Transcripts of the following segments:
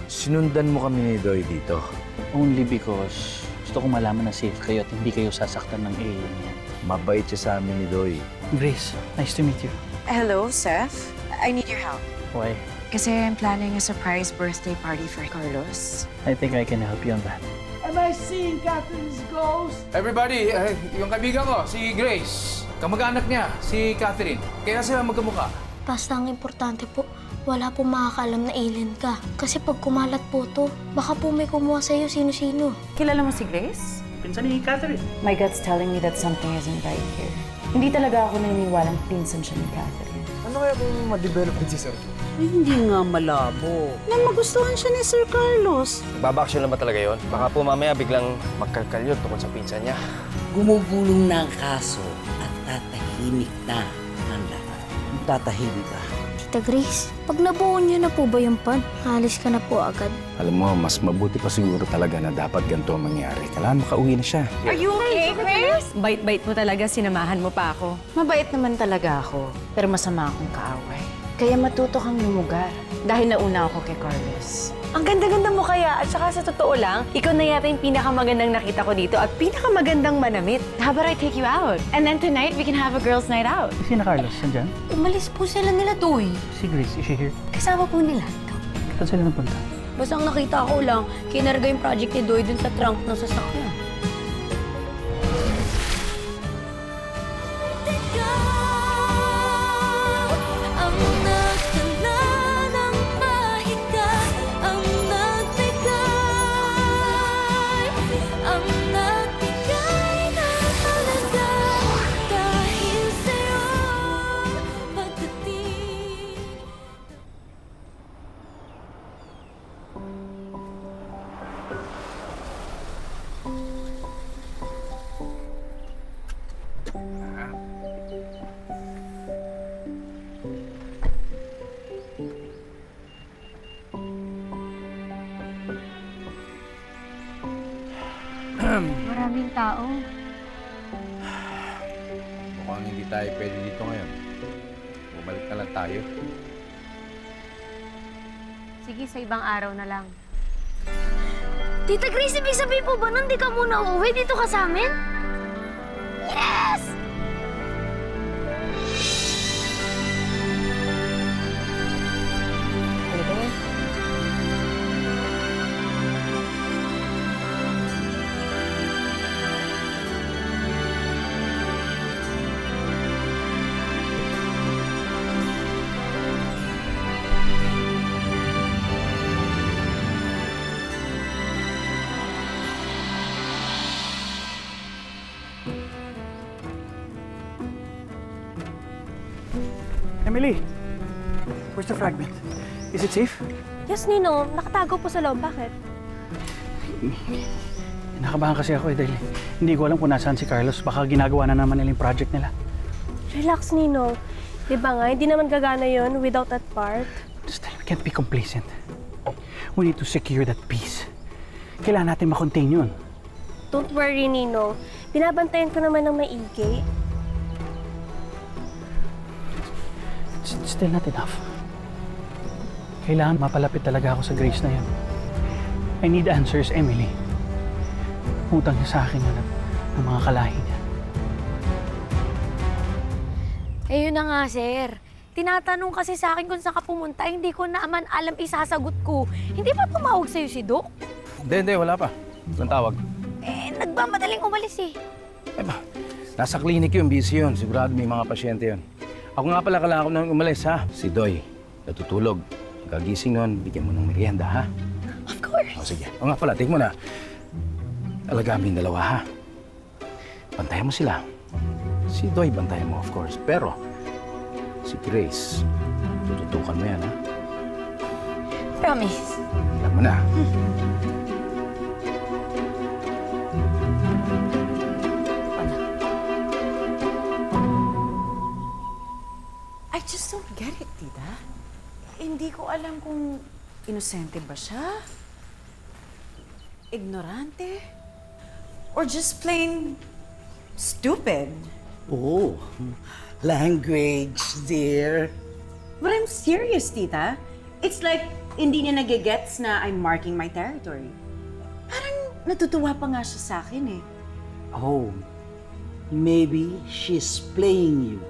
Sinundan mo kami ni Doy dito. Only because gusto ko malaman na safe kayo at hindi kayo sasaktan ng alien yan. Mabait siya sa amin ni Doy. Grace, nice to meet you. Hello, Seth. I need your help. Why? Kasi I'm planning a surprise birthday party for Carlos. I think I can help you on that. Am I seeing Catherine's ghost? Everybody, yung kaibigan ko, si Grace. Kamag-anak niya, si Catherine. Kaya sila magkamukha. Basta ang importante po, wala po makakaalam na alien ka. Kasi pag kumalat po to, baka po may kumuha sa'yo sino-sino. Kilala mo si Grace? Pinsan ni Catherine. My gut's telling me that something isn't right here. Hindi talaga ako naniniwalang pinsan siya ni Catherine. Ano kaya kung ma-develop si Sir? Hindi nga malabo. Na magustuhan siya ni Sir Carlos. Babaksyon lang ba talaga yun? Baka po mamaya biglang magkalkal yun tungkol sa pinsan niya. Gumugulong na ang kaso at tatahimik na ang lahat. Tatahimik ka. Tita Grace, pag nabuo niyo na po ba yung pan, alis ka na po agad. Alam mo, mas mabuti pa siguro talaga na dapat ganito ang mangyari. Kailangan makauwi na siya. Are you okay, Grace? Bait-bait mo talaga, sinamahan mo pa ako. Mabait naman talaga ako, pero masama akong kaaway. Kaya matuto kang lumugar dahil nauna ako kay Carlos. Ang ganda-ganda mo kaya at saka sa totoo lang, ikaw na yata yung pinakamagandang nakita ko dito at pinakamagandang manamit. How about I take you out? And then tonight, we can have a girls' night out. Si na Carlos, nandyan? Umalis po sila nila Doy. Si Grace, is she here? Kasama po nila. Saan sila napunta? Basta ang nakita ko lang, kinarga yung project ni Doy dun sa trunk ng sasakyan. Maraming tao. Mukhang hindi tayo pwede dito ngayon. Bumalik na lang tayo. Sige, sa ibang araw na lang. Tita Grace, ibig sabihin po ba nung di ka muna uuwi dito ka sa amin? Yes! Emily, where's the fragment? Is it safe? Yes, Nino. Nakatago po sa loob. Bakit? Nakabahan kasi ako dahil hindi ko alam kung nasaan si Carlos. Baka ginagawa na naman nila yung project nila. Relax, Nino. Di ba nga, hindi naman gagana yon without that part. Still, we can't be complacent. We need to secure that peace. Kailangan natin makontain yun. Don't worry, Nino. Binabantayan ko naman ng maigi. It's still not enough. Kailangan mapalapit talaga ako sa Grace na yun. I need answers, Emily. Utang niya sa akin yun ng mga kalahi niya. Eh yun na nga, sir. Tinatanong kasi sa akin kung saan ka pumunta, hindi ko naman alam isasagot ko. Hindi ba tumawag sa'yo si Doc? Hindi, wala pa. Ang tawag. Eh, nagmamadaling umalis eh. Eh ba, nasa clinic yun, busy yun. Sigurado may mga pasyente yun. Ako nga pala kailangan ko nang umalis, ha? Si Doy, natutulog. Kagising nun, bigyan mo ng merienda, ha? Of course. O sige. O nga pala, tingin mo na. Alagaan mo yung dalawa, ha? Bantayan mo sila. Si Doy, bantayan mo, of course. Pero, si Grace, tututukan mo yan, ha? Promise. Alam mo na. I just don't get it, tita. Hindi ko alam kung inosente ba siya, ignorante, or just plain stupid. Oh, language, dear. But I'm serious, tita. It's like hindi niya nagigets na I'm marking my territory. Parang natutuwa pa nga siya sa akin eh. Oh, maybe she's playing you.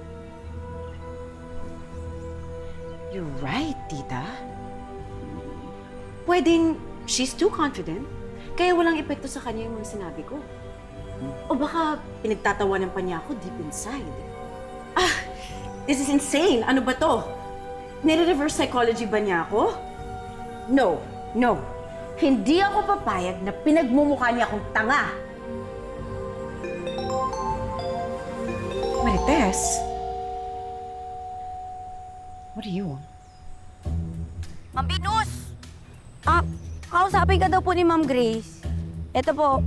You're right, tita. Pwedeng she's too confident, kaya walang epekto sa kanya yung mga sinabi ko. O baka pinagtatawanan pa niya ako deep inside. This is insane. Ano ba to? Nire-reverse psychology ba niya ako? No. Hindi ako papayag na pinagmumukha niya akong tanga. Marites? What do you want? Ma'am Venus! Kausapin ka daw po ni Ma'am Grace. Ito po.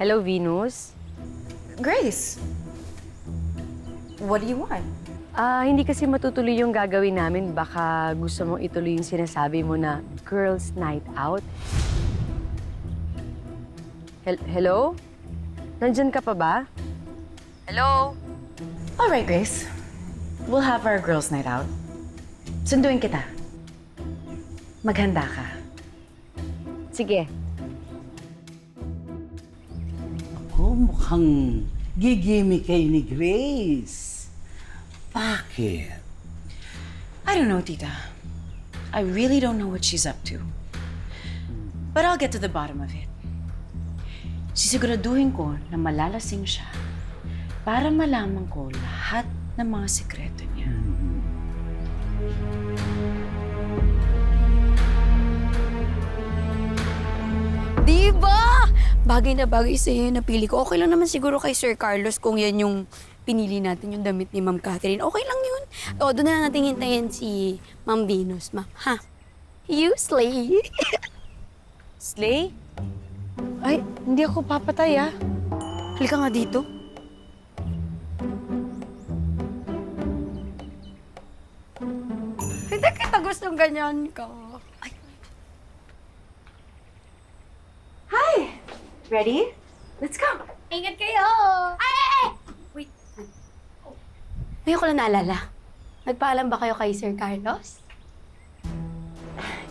Hello, Venus? Grace? What do you want? Hindi kasi matutuloy yung gagawin namin. Baka gusto mong ituloy yung sinasabi mo na girls' night out. Hello? Nandyan ka pa ba? Hello? All right, Grace. We'll have our girls' night out. Sunduin kita. Maghanda ka. Sige. Oh, mukhang gigimik kayo ni Grace. Bakit? I don't know, Tita. I really don't know what she's up to. But I'll get to the bottom of it. Sisiguraduhin ko na malalasing siya para malaman ko lahat ng mga sekreto niya. Diba? Bagay na bagay sa'yo yung napili ko. Okay lang naman siguro kay Sir Carlos kung yan yung pinili natin yung damit ni Ma'am Catherine. Okay lang yun. O, doon na natin hintayin si Ma'am Venus, ma'am. Ha? You slay. Slay? Ay, hindi ako papatay ah. Halika nga dito. Hindi kita gustong ganyan ka. Ay. Hi! Ready? Let's go! Ingat kayo! Ay! Wait. Ngayon ko lang naalala. Nagpaalam ba kayo kay Sir Carlos?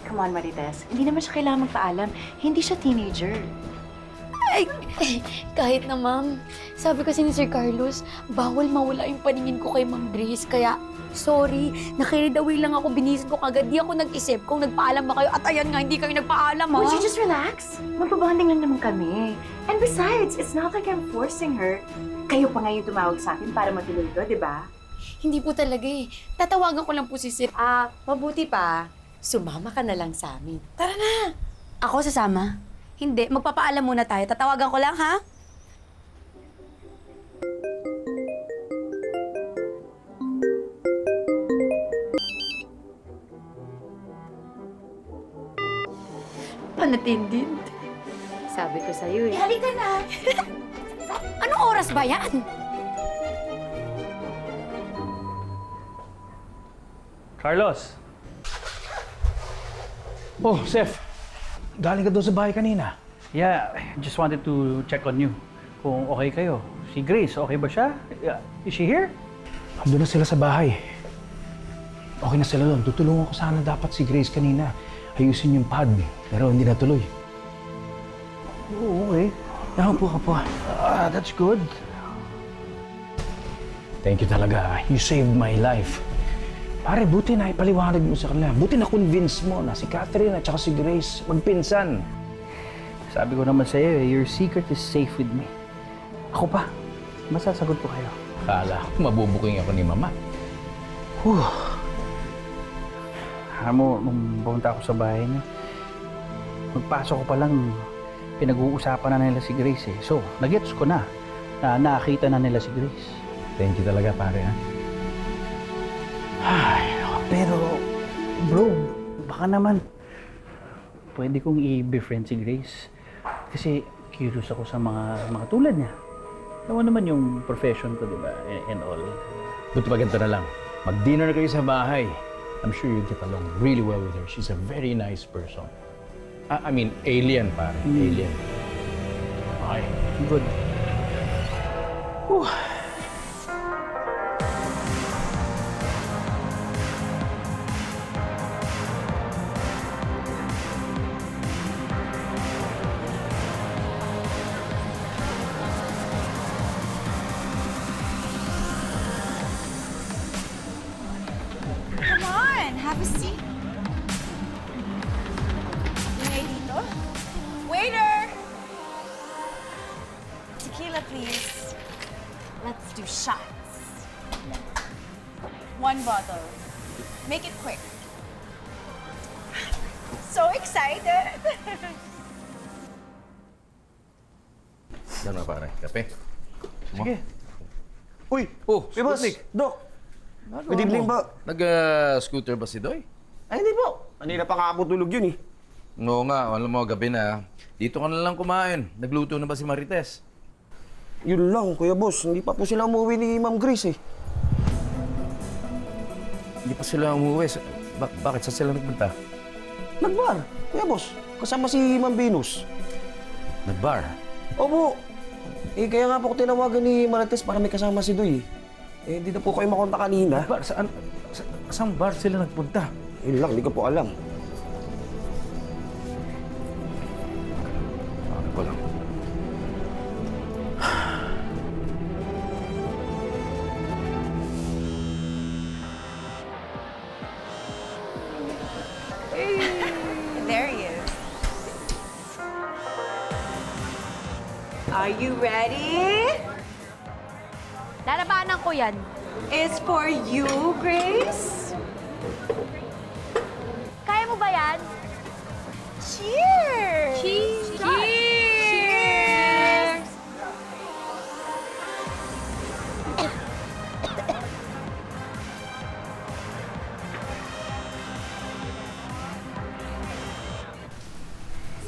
Come on, Marites. Hindi naman siya kailangan magpaalam. Hindi siya teenager. Ay, kahit na ma'am. Sabi kasi ni Sir Carlos, bawal mawala yung paningin ko kay Ma'am Grace. Kaya, sorry, na-carried away lang ako. Binisin ko kagad. Di ako nag-isip kung nagpaalam ba kayo. At ayan nga, hindi kayo nagpaalam, ha? Would you just relax? Magpabanding lang naman kami. And besides, it's not like I'm forcing her. Kayo pa nga yung tumawag sa akin para matuloy ko, di ba? Hindi po talaga eh. Tatawagan ko lang po si Sir. Mabuti pa. Sumama ka na lang sa amin. Tara na! Ako sasama? Hindi, magpapaalam muna tayo. Tatawagan ko lang, ha? Panatindin. Sabi ko sa'yo eh. Halika na! Anong oras ba yan? Carlos! Oh, Seth. Galing ka doon sa bahay kanina. Yeah, I just wanted to check on you. Kung okay kayo. Si Grace, okay ba siya? Is she here? Andun na sila sa bahay. Okay na sila doon. Tutulungan ko sana dapat si Grace kanina. Ayusin yung pad. Pero hindi natuloy. Oo, okay. Po. That's good. Thank you talaga. You saved my life. Pare, buti na ipaliwanag mo sa kanila. Buti na convince mo na si Catherine at saka si Grace magpinsan. Sabi ko naman sa'yo, your secret is safe with me. Ako pa, masasagot ko kayo. Kala ko mabubuking ako ni Mama. Alam mo, nung pumunta ako sa bahay niya, magpasok ko pa lang, pinag-uusapan na nila si Grace eh. So, nagets ko na nakakita na nila si Grace. Thank you talaga, pare, ha? Ay, Pero, bro, baka naman pwede kong i-befriend si Grace. Kasi curious ako sa mga tulad niya. Alam mo naman yung profession ko, di ba? And all. buti pa ganito na lang. Mag-dinner kayo sa bahay. I'm sure you get along really well with her. She's a very nice person. I mean, alien, pare. Alien. Okay. Good. Have a seat. Ingay dito. Waiter! Tequila, please. Let's do shots. 1 bottle. Make it quick. So excited! Ano pare? Kape? Sige. Uy! Oh, Hey, boss! Sputnik. Doc! Good evening ba? Nag-scooter ba si Doy? Ay, hindi po. Kanina pa nga ako tulog yun eh. Oo nga, alam mo, gabi na. Dito ka na lang kumain. Nagluto na ba si Marites? Yun lang, Kuya Boss. Hindi pa po sila umuwi ni Ma'am Grace eh. Hindi pa sila umuwi. Bakit? Saan sila nagpunta? Nagbar, Kuya Boss. Kasama si Ma'am Venus. Nag-bar? Opo. Eh, kaya nga po ko tinawagan ni Marites para may kasama si Doy. Eh, hindi na po kayo makonta kanina. Bar? Saan bar sila nagpunta? Yun lang, hindi ko po alam. Ano ko lang. There he is. Are you ready? Lalabanan ko yan. It's for you, Grace. Kaya mo ba yan? Cheers! Cheers! Cheers!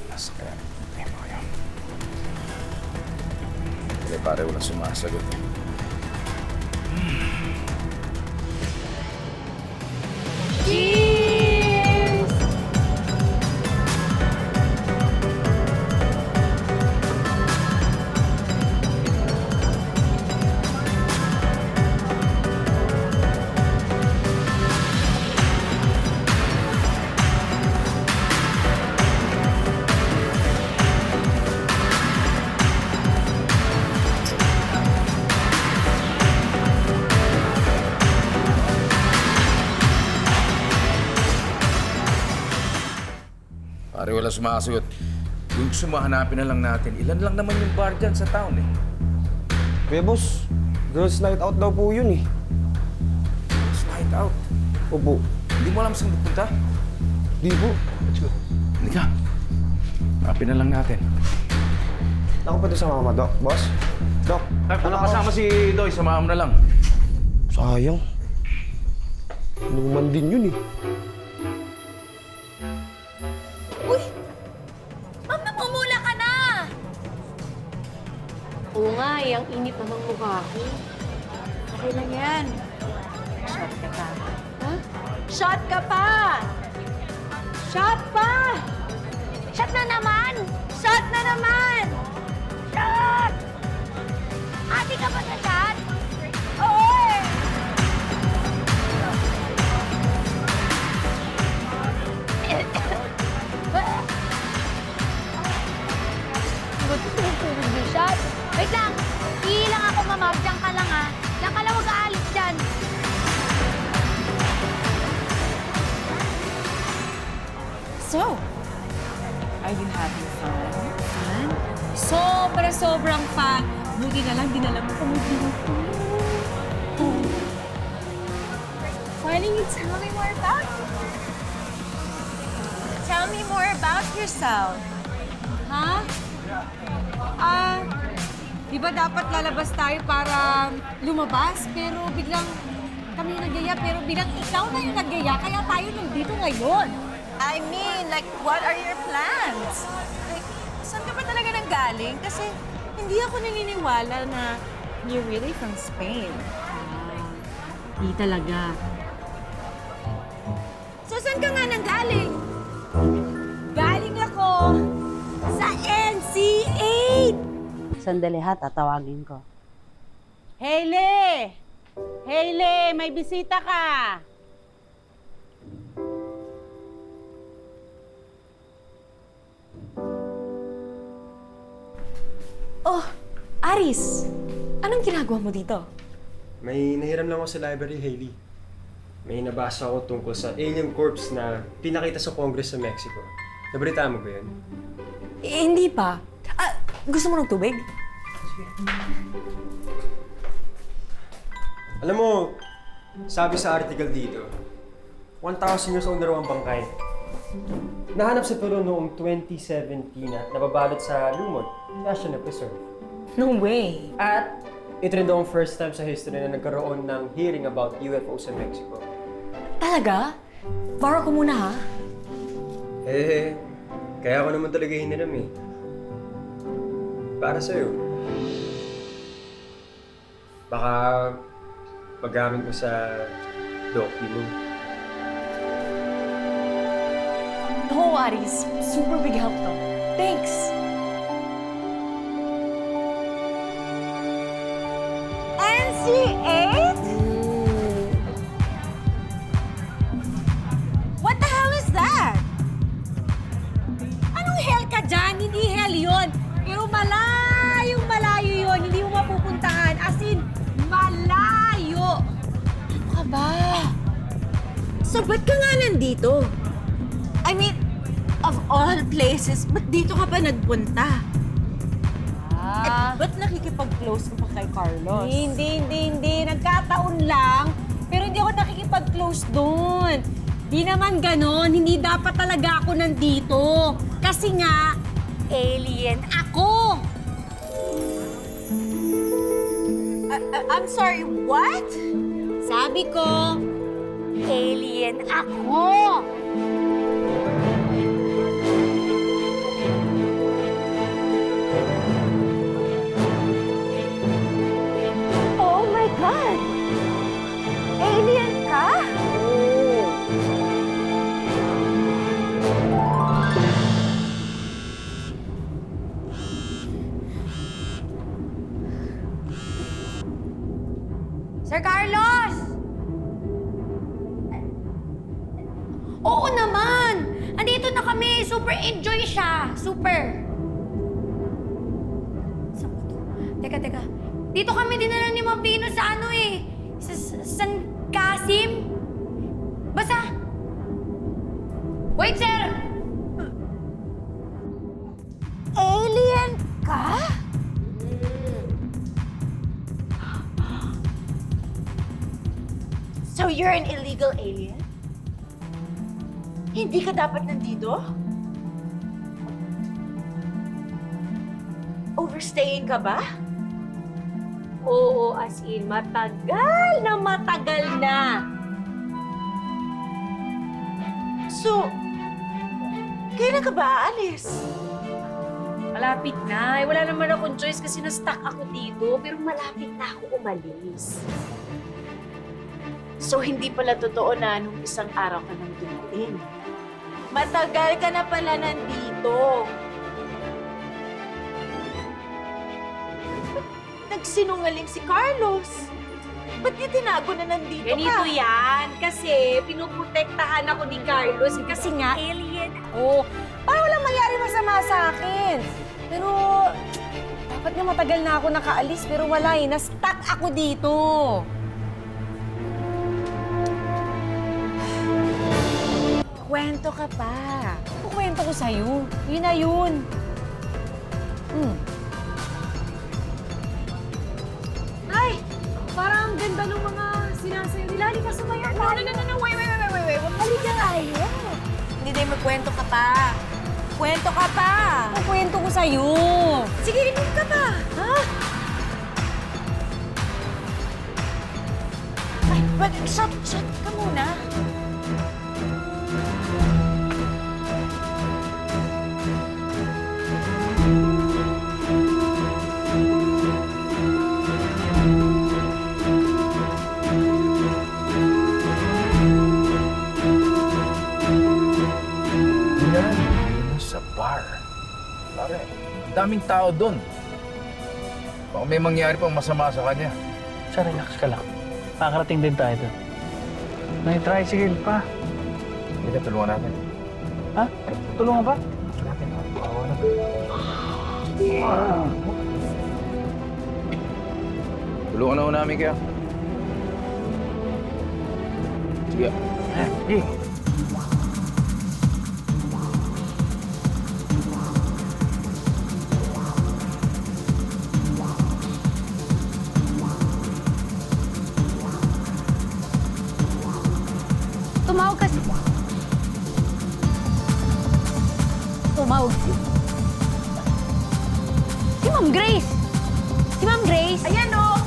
Nasa kaya nagpunta mo kayo. Hindi pare, walang sumasagot eh. Cheers! Pare, walang sumasagot. Kung gusto mo, hanapin na lang natin. Ilan lang naman yung bar dyan sa town eh. Kuya Boss, girls night out daw po yun eh. Let's night out. Opo. Hindi mo alam saan pupunta? Di po. Let's go. Hindi ka. Hanapin na lang natin. Ako pwede sa mama, Doc. Boss? Doc, Kung kasama si Doy, samahan mo na lang. Sayang. Inuman din yun eh. Uy! Ma'am, namumula ka na! Oo nga, eh, ang init namang mukha ko. Okay lang yan. Shot ka pa. Ha? Shot ka pa! Shot pa! Shot na naman! Shot na naman! Shot! Ate ka ba sa shot? Oo eh! Tugod yung shot. Wait lang! Iilang ako, mama. Diyan ka lang, ha? Diyan ka lang, huwag aalis dyan. So, are you having fun? Fun? Sobrang fun. Buti na lang, dinala mo kami dito. Why don't you tell me more about you? Tell me more about yourself. Ha? Di ba dapat lalabas tayo para lumabas? Pero biglang kami yung nagyaya, pero biglang ikaw na yung nagyaya, kaya tayo nandito ngayon. I mean, like, what are your plans? Like, saan ka ba talaga nanggaling? Kasi hindi ako naniniwala na you're really from Spain. Di talaga. So, saan ka nga nanggaling? Galing ako sa NC8! Sandali ha, tatawagin ko. Hailey! Hailey, may bisita ka! Oh, Aris! Anong ginagawa mo dito? May nahiram lang ako sa library, Hailey. May nabasa ako tungkol sa alien corpse na pinakita sa Congress sa Mexico. Nabalitaan mo ba yun? Hindi pa. Gusto mo ng tubig? Alam mo, sabi sa article dito, 1,000 years old na raw ang bangkay. Nahanap sa Peru noong 2017 at nababalot sa Lumon National Preserve. No way. At ito rin daw ang first time sa history na nagkaroon ng hearing about UFO sa Mexico. Talaga? Borrow ko muna ha? Kaya ako naman talaga hiniram eh. Para sa'yo. Baka magamit ko sa docu mo. No worries. Super big help to. Thanks! NC8? What the hell is that? Anong hell ka dyan? Hindi hell yun. Pero malayong malayo yun. Hindi mo mapupuntahan. As in, malayo. Ano ka ba? So, ba't ka nga nandito? I mean, of all places, ba't dito ka pa nagpunta? At ba't nakikipag-close ka pa kay Carlos? Hindi. Nagkataon lang. Pero hindi ako nakikipag-close doon. Di naman ganon. Hindi dapat talaga ako nandito. Kasi nga, alien ako. I'm sorry, what? Sabi ko, alien ako. Oh my God! Alien ka? Sir Carlos! Oo naman! Andito na kami! Super enjoy siya! Super! Saan ba to? Teka. Dito kami dinala ni Ma'am Pino sa ano eh. Sa San Casim? Basta! Wait, sir! Alien ka? So you're an illegal alien? Hindi ka dapat nandito? Overstaying ka ba? Oo, as in, matagal na. So, kailan ka ba aalis? Malapit na. Wala naman akong choice kasi na-stuck ako dito. Pero malapit na ako umalis. So, hindi pala totoo na nung isang araw ka nang dumating. Matagal ka na pala nandito. Nagsinungaling si Carlos. Ba't niya tinago na nandito Ganito ka? yan. Kasi pinuprotektahan ako ni Carlos. Kasi nga, alien ako. Para walang mangyari masama sa akin. Pero, dapat nga matagal na ako nakaalis. Pero wala eh. Na-stuck ako dito. Kwento ka pa. Kukwento ko sa'yo. Yun na yun. Ay! Parang ang ganda ng mga sinasayo nila. Halika, sumayo ka. No. Wait. Halika nga, Hindi tayo magkwento ka pa. Kwento ka pa. Kukwento ko sa'yo. Sige, rinig ka pa. Ha? Ay, shut ka muna. Sa bar. Pare, ang daming tao doon. Baka may mangyari pang masama sa kanya. Siya, relax ka lang. Makakarating din tayo doon. May tricycle pa. Hindi ka, tulungan natin. Ha? Tulungan pa? Bawa na. Tulungan na ho namin kaya. Sige. Sige. Tumawag kasi. Tumawag si... Si Ma'am Grace! Si Ma'am Grace! Ayan o!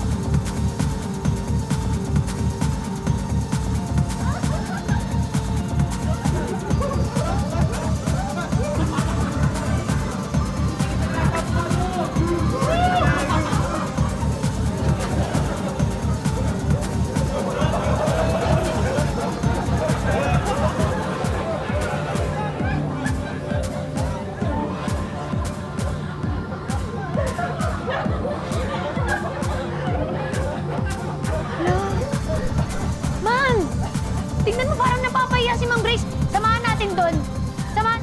Man! Tingnan mo, parang napapahiya si Ma'am Grace. Samahan natin doon. Samahan...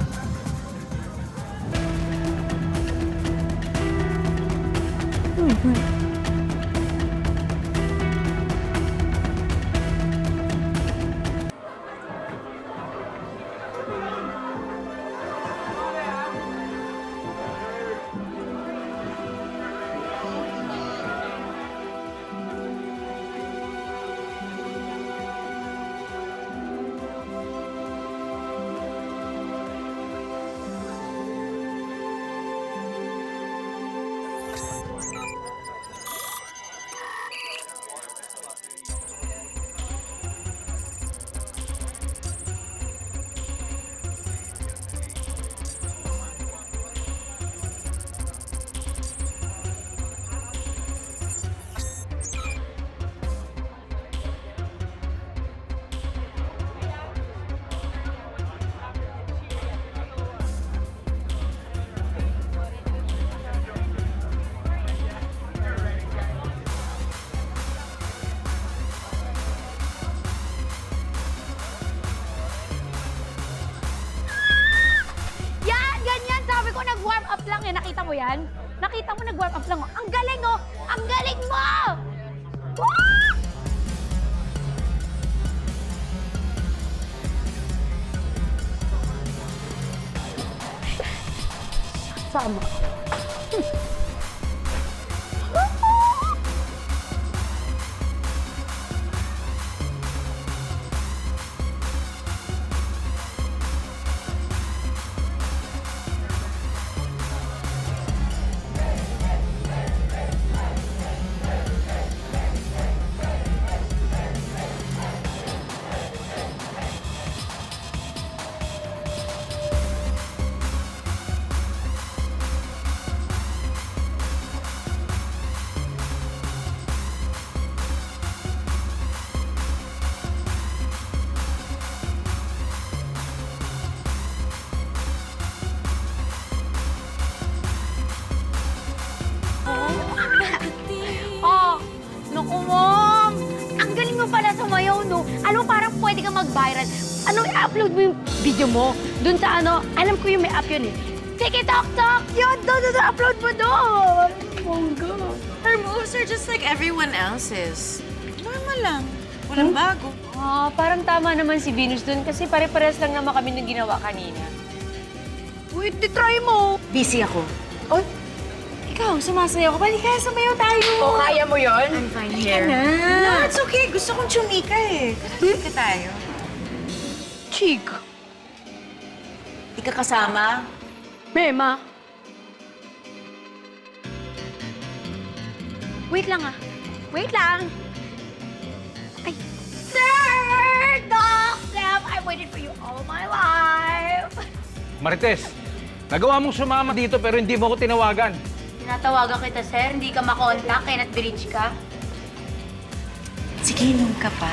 Yan! Ganyan! Sabi ko, nag-warm up lang eh. Nakita mo yan? Nakita mo, nag-warm up lang. Oh. Ang galing, oh! Ang galing mo! Woo! Sama. Oh, naku, Mom! Ang galing mo pala sumayaw, no? Alam mo, parang pwede kang mag-viral. Ano, i-upload mo yung video mo dun sa ano, alam ko yung may app yun eh. TikTok! Yun, doon, upload mo doon! Bongga. Her moves are just like everyone else's. Normal lang. Walang bago. Ah, parang tama naman si Venus dun kasi pare-pares lang naman kami ng ginawa kanina. Wait, try mo! Busy ako. Oy, ikaw, sumasayaw ka. Balik kaya sumayaw tayo. O, kaya mo yun? I'm fine here. No, it's okay. Gusto kong chumika eh. Chumika tayo. Chick. Di ka kasama? Mema. Wait lang ah. Wait lang. Ay. Sir! Doc! Sam, I waited for you all my life. Marites, nagawa mong sumama dito pero hindi mo ko tinawagan. Tinatawagan kita, sir. Hindi ka makontak, kaya nat-bridge ka. Sige, inom ka pa.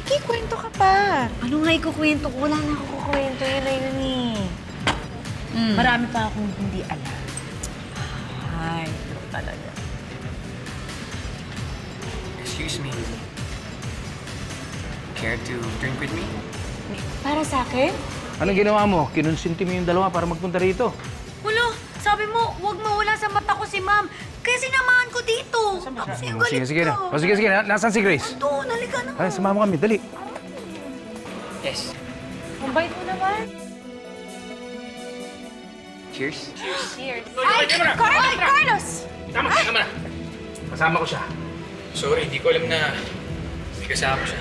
Sige, kwento ka pa. Ano nga ikukwento ko? Wala na ako kukwento. Yun na yun eh. Marami pa akong hindi alam. Ay, ito talaga. Excuse me. Care to drink with me? Para sa akin? Anong ginawa mo? Kinonsinti mo yung dalawa para magpunta rito. Ulo, sabi mo, huwag mawala sa mata ko si ma'am. Kaya sinamahan ko dito. Kasi ang galit Sige na. O, sige. Nasaan si Grace? Doon, halika na. Ay, sumama kami. Dali. Yes. Ang bait mo naman. Cheers. Cheers. Ay, Carlos! Tama na. Kasama ko siya. Sorry, hindi ko alam na may kasama siya.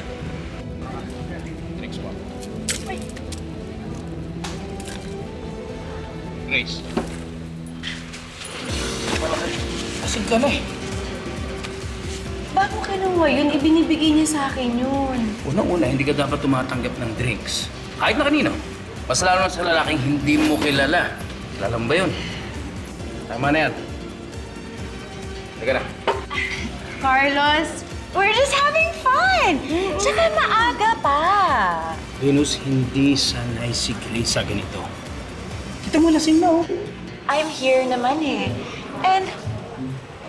Grace. Kasig ka na eh. Bago kinuha yun, ibinibigay niya sa akin yun. Unang-una, hindi ka dapat tumatanggap ng drinks. Kahit na kanino. Mas lalo na sa lalaking hindi mo kilala. Kilala mo ba yun? Tama na yan. Teka na. Carlos, we're just having fun. Tsaka maaga pa. Venus, hindi sanay si Grace sa ganito. Kita mo, lasing na oh. I'm here naman eh. And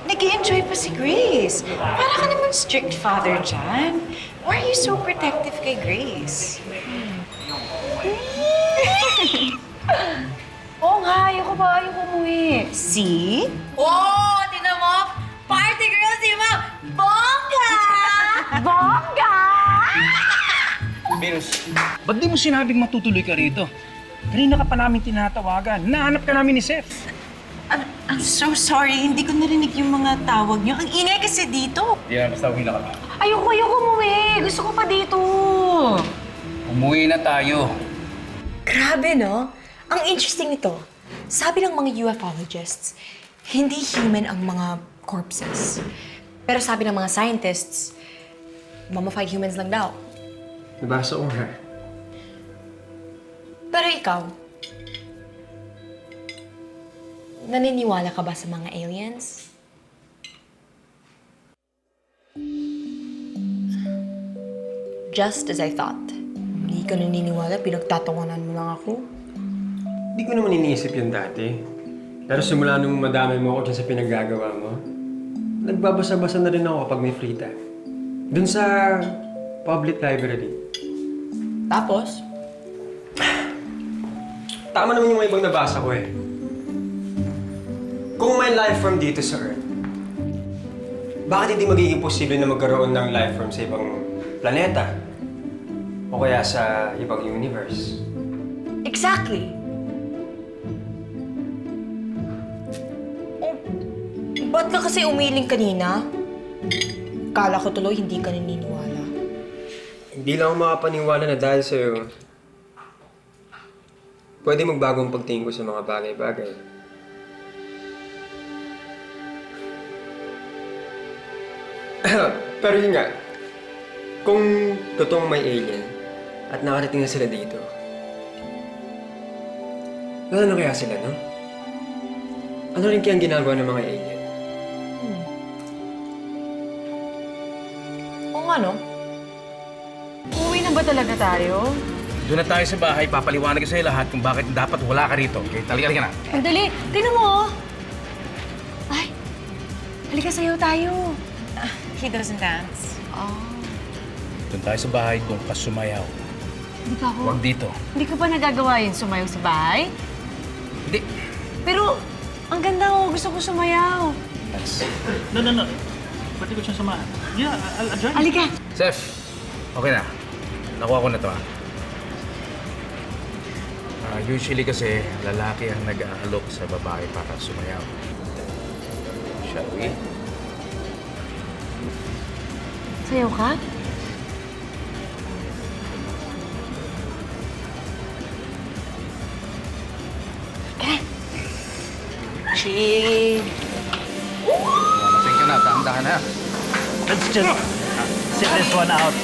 nag-i-enjoy pa si Grace. Para ka naman strict father dyan. Why are you so protective kay Grace? Oo nga, ayoko umuwi. See? Oh, tinan mo! Party girl si Ma'am! Bongga! Bongga! Venus, ba't di mo sinabing matutuloy ka rito? Kanina ka pa namin tinatawagan. Nahanap ka namin ni Seth. I'm so sorry. Hindi ko narinig yung mga tawag niyo. Ang ingay kasi dito. Yeah, basta uwi na kami. Ayoko umuwi. Gusto ko pa dito. Umuwi na tayo. Grabe, no? Ang interesting nito, sabi ng mga ufologists, hindi human ang mga corpses. Pero sabi ng mga scientists, mummified humans lang daw. Nabasa ko nga. Pero ikaw, naniniwala ka ba sa mga aliens? Just as I thought. Hindi ka naniniwala, pinagtatangonan mo lang ako. Hindi ko naman iniisip yun dati. Pero simula nung madami mo ako dyan sa pinaggagawa mo, nagbabasa-basa na rin ako kapag may free time. Dun sa public library. Tapos? Tama naman yung mga ibang nabasa ko eh. Kung may life form dito sa Earth, bakit hindi magiging posible na magkaroon ng life form sa ibang planeta? O kaya sa ibang universe? Exactly. Ba't ka kasi umiling kanina? Kala ko tuloy hindi ka naniniwala. Hindi lang ako makapaniwala na dahil sa'yo, pwede magbago ang pagtingin ko sa mga bagay-bagay. Pero yun nga, kung totoong may alien at nakarating na sila dito, wala na kaya sila, no? Ano rin kaya ang ginagawa ng mga alien? Oo nga, no? Uwi na ba talaga tayo? Doon na tayo sa bahay, papaliwanag ko sa'yo lahat kung bakit dapat wala ka rito. Okay, talika na. Andali, tinan mo. Ay, halika sayo tayo. He doesn't dance. Oh. Doon tayo sa bahay, doon ka sumayaw. Hindi pa ako. Huwag dito. Hindi ko pa nagagawa yun, sumayaw sa bahay. Hindi. Pero, ang ganda ko. Gusto ko sumayaw. No. Pwede ko siyang samahan. Yeah, I'll join you. Halika. Chef, okay na. Nakuha ko na to, ha? Usually kasi, lalaki ang nag-aalok sa babae para sumayaw. Shall we? Sayaw ka? Chill. Lasing ka na, dahan-dahan na. Let's just sit this one out.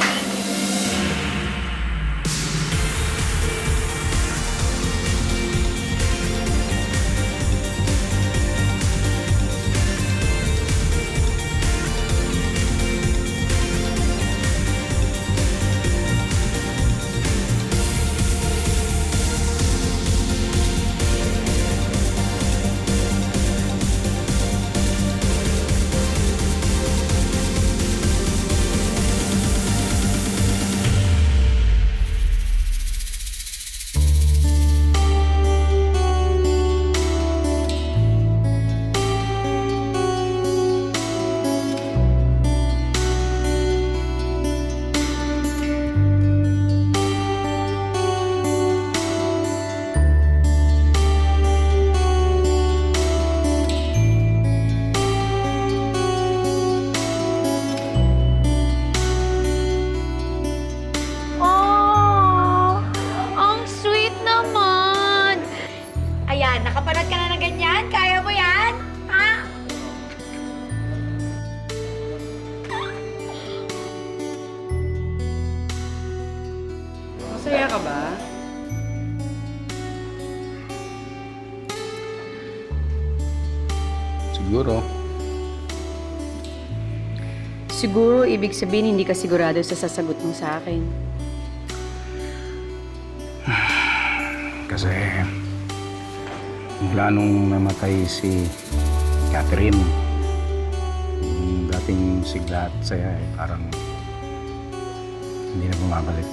Siguro. Siguro, ibig sabihin, hindi ka sigurado sa sasagot mo sa akin. Kasi mula nung namatay si Catherine, yung dating sigla at saya parang hindi na bumabalik.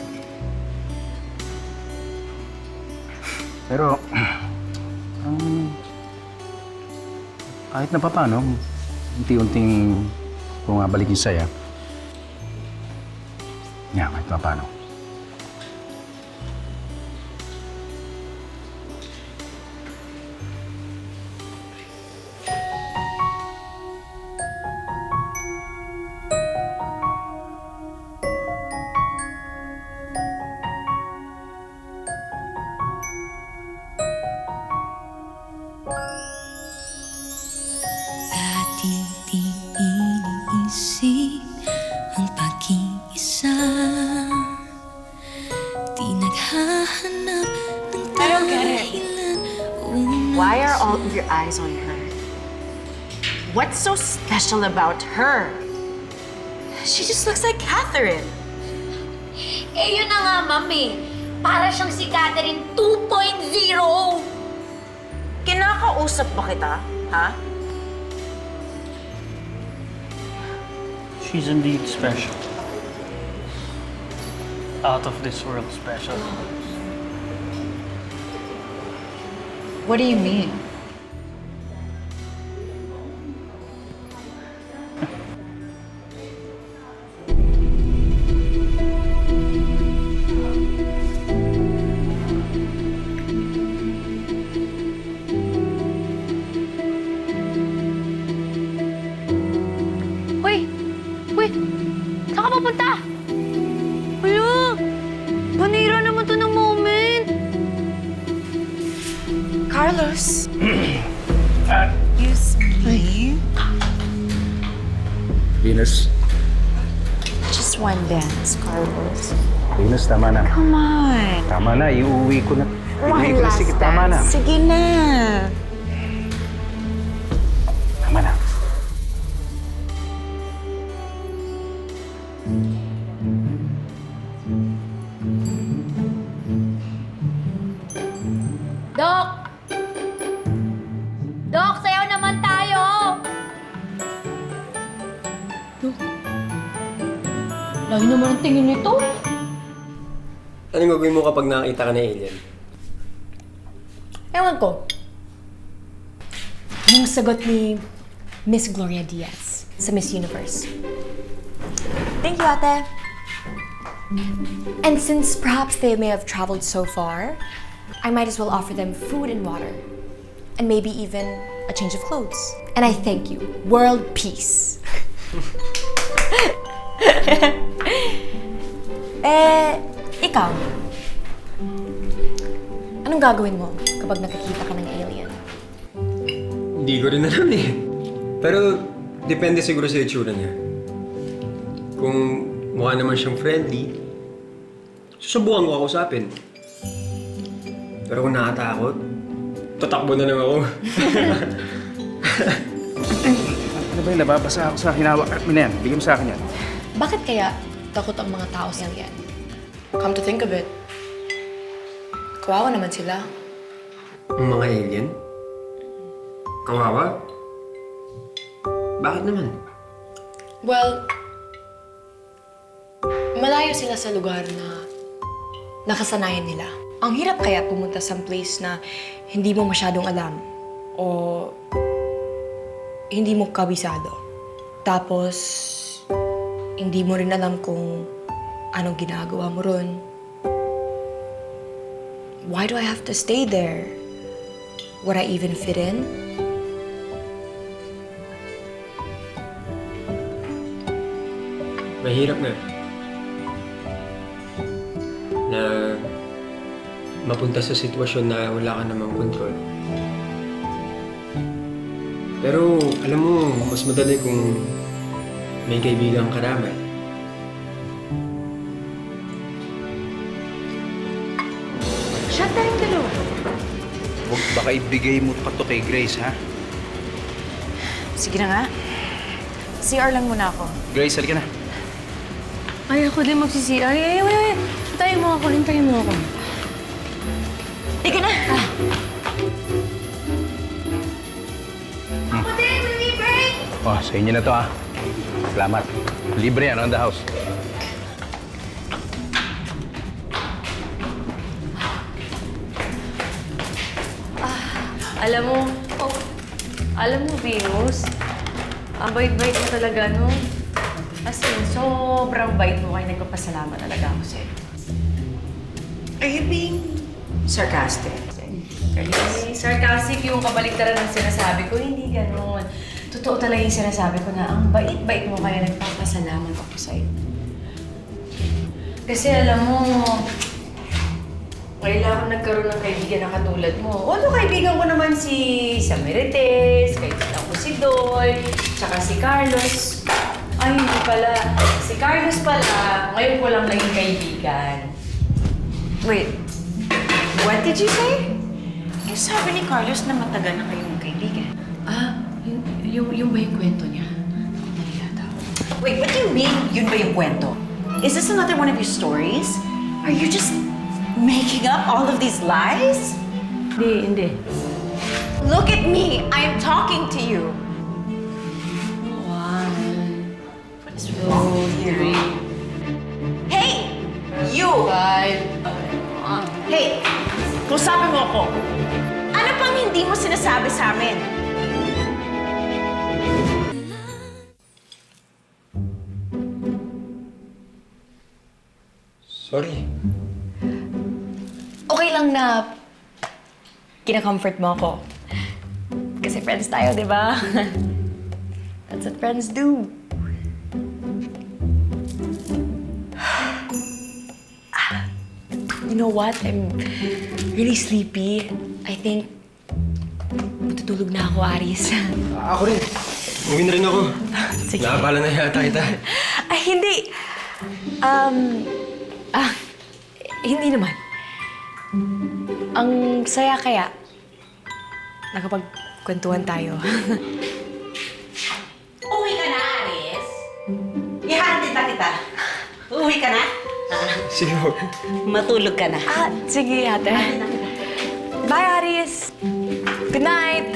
Pero kahit na paano, unti-unting bumabalik yung saya. Kahit na paano. Dati di iniisip ang pag-iisa. Di naghahanap ng dahilan. Why are all of your eyes on her? What's so special about her? She just looks like Catherine. Eh, yun na nga, ma'am eh. Para siyang si Catherine 2.0. Kinakausap ba kita, ha? She's indeed special. Out of this world special. What do you mean? Uy! Uy! Saan ka papunta? Hala! Panira naman to ng moment. Carlos. Excuse me. Venus. Just one dance, Carlos. Venus, tama na. Come on. Tama na, iuwi ko na. One Iuwi ko na. last Sige, tama na. dance. Sige na. Tama na. Dok! Dok, sayaw naman tayo! Layo naman ang tingin nito. Anong gagawin mo kapag nakakita ka na alien? Ewan ko. Yung sagot ni Miss Gloria Diaz sa Miss Universe. Thank you, ate. And since perhaps they may have traveled so far, I might as well offer them food and water. And maybe even a change of clothes. And I thank you. World peace. Ikaw? Anong gagawin mo kapag nakikita ka ng alien? Hindi ko rin alam eh. Pero depende siguro sa itsura niya. Kung mukha naman siyang friendly, susubukan ko ako usapin. Pero kung nakatakot, tatakbo na lang ako. Ano ba yung nababasa ako sa hinawa? Ano yan? Bigyan mo sa akin yan. Bakit kaya takot ang mga tao sa alien? Come to think of it, kawawa naman sila. Ang mga alien? Kawawa? Bakit naman? Well, malayo sila sa lugar na nakasanayan nila. Ang hirap kaya pumunta sa place na hindi mo masyadong alam o hindi mo kabisado. Tapos, hindi mo rin alam kung anong ginagawa mo ron. Why do I have to stay there? Would I even fit in? Mahirap nga. Na mapunta sa sitwasyon na wala ka namang kontrol. Pero alam mo, mas madali kung may kaibigang karamay. Shut tayong dalawa. Huwag baka ibigay mo pa to kay Grace, ha? Sige na nga. CR lang muna ako. Grace, halika na. Ay, ako din magsisi. Ay. Hintayin mo ako. Ika na! Ako din, may break! Oh, sa inyo na to ah. Salamat. Libre yan on the house. Alam mo, Venus, ang bait-bait mo talaga, no? As in, sobrang bait mo kaya nagpapasalamat talaga ako sa'yo. Are you being sarcastic? Kasi sarcastic yung kabaliktaran ng sinasabi ko, hindi ganun. Totoo talaga yung sinasabi ko na ang bait-bait mo kaya nagpapasalamat ako sa'yo. Kasi alam mo, kailangan nagkaroon ng kaibigan na katulad mo. Although kaibigan ko naman si Samirites, kaibigan ko si Doy, tsaka si Carlos. Ay, hindi pala. Si Carlos pala, ngayon ko lang naging kaibigan. Wait, what did you say? Yung sabi ni Carlos na matagal na kayong kaibigan. Yung ba yung kwento niya? Mali yata. Wait, what do you mean, yun ba yung kwento? Is this another one of your stories? Are you just making up all of these lies? Hindi. Look at me! I am talking to you! 1, 2, 3, Hey! You! 5. Hey! Kusapin mo ako! Ano pang hindi mo sinasabi sa amin? Sorry. Okay lang na kina-comfort mo ako. Kasi friends tayo, di ba? That's what friends do. You know what? I'm really sleepy. I think matutulog na ako, Aris. Ako rin. Uwi na rin ako. Sige. Nakapala na yata kita. Ay, hindi. Hindi naman. Ang saya kaya, nakapagkwentuhan tayo. Uwi ka na, Aris. Ihatid na kita. Uwi ka na? Sige po. Matulog ka na. Sige, ate. Bye, Aris. Good night.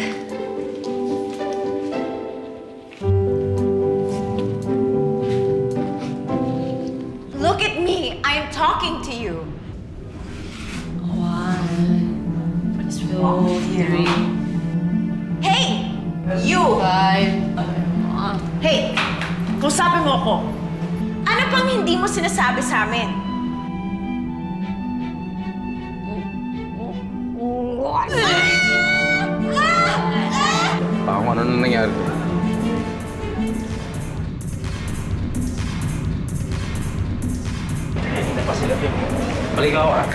Look at me! I am talking to you. 1, 2, 3, Hey! You! 5. Hey! Kusapin mo ako. Ano pang hindi mo sinasabi sa amin? Baka kung ano na nangyari. Hindi pa sila. Balik ako ah.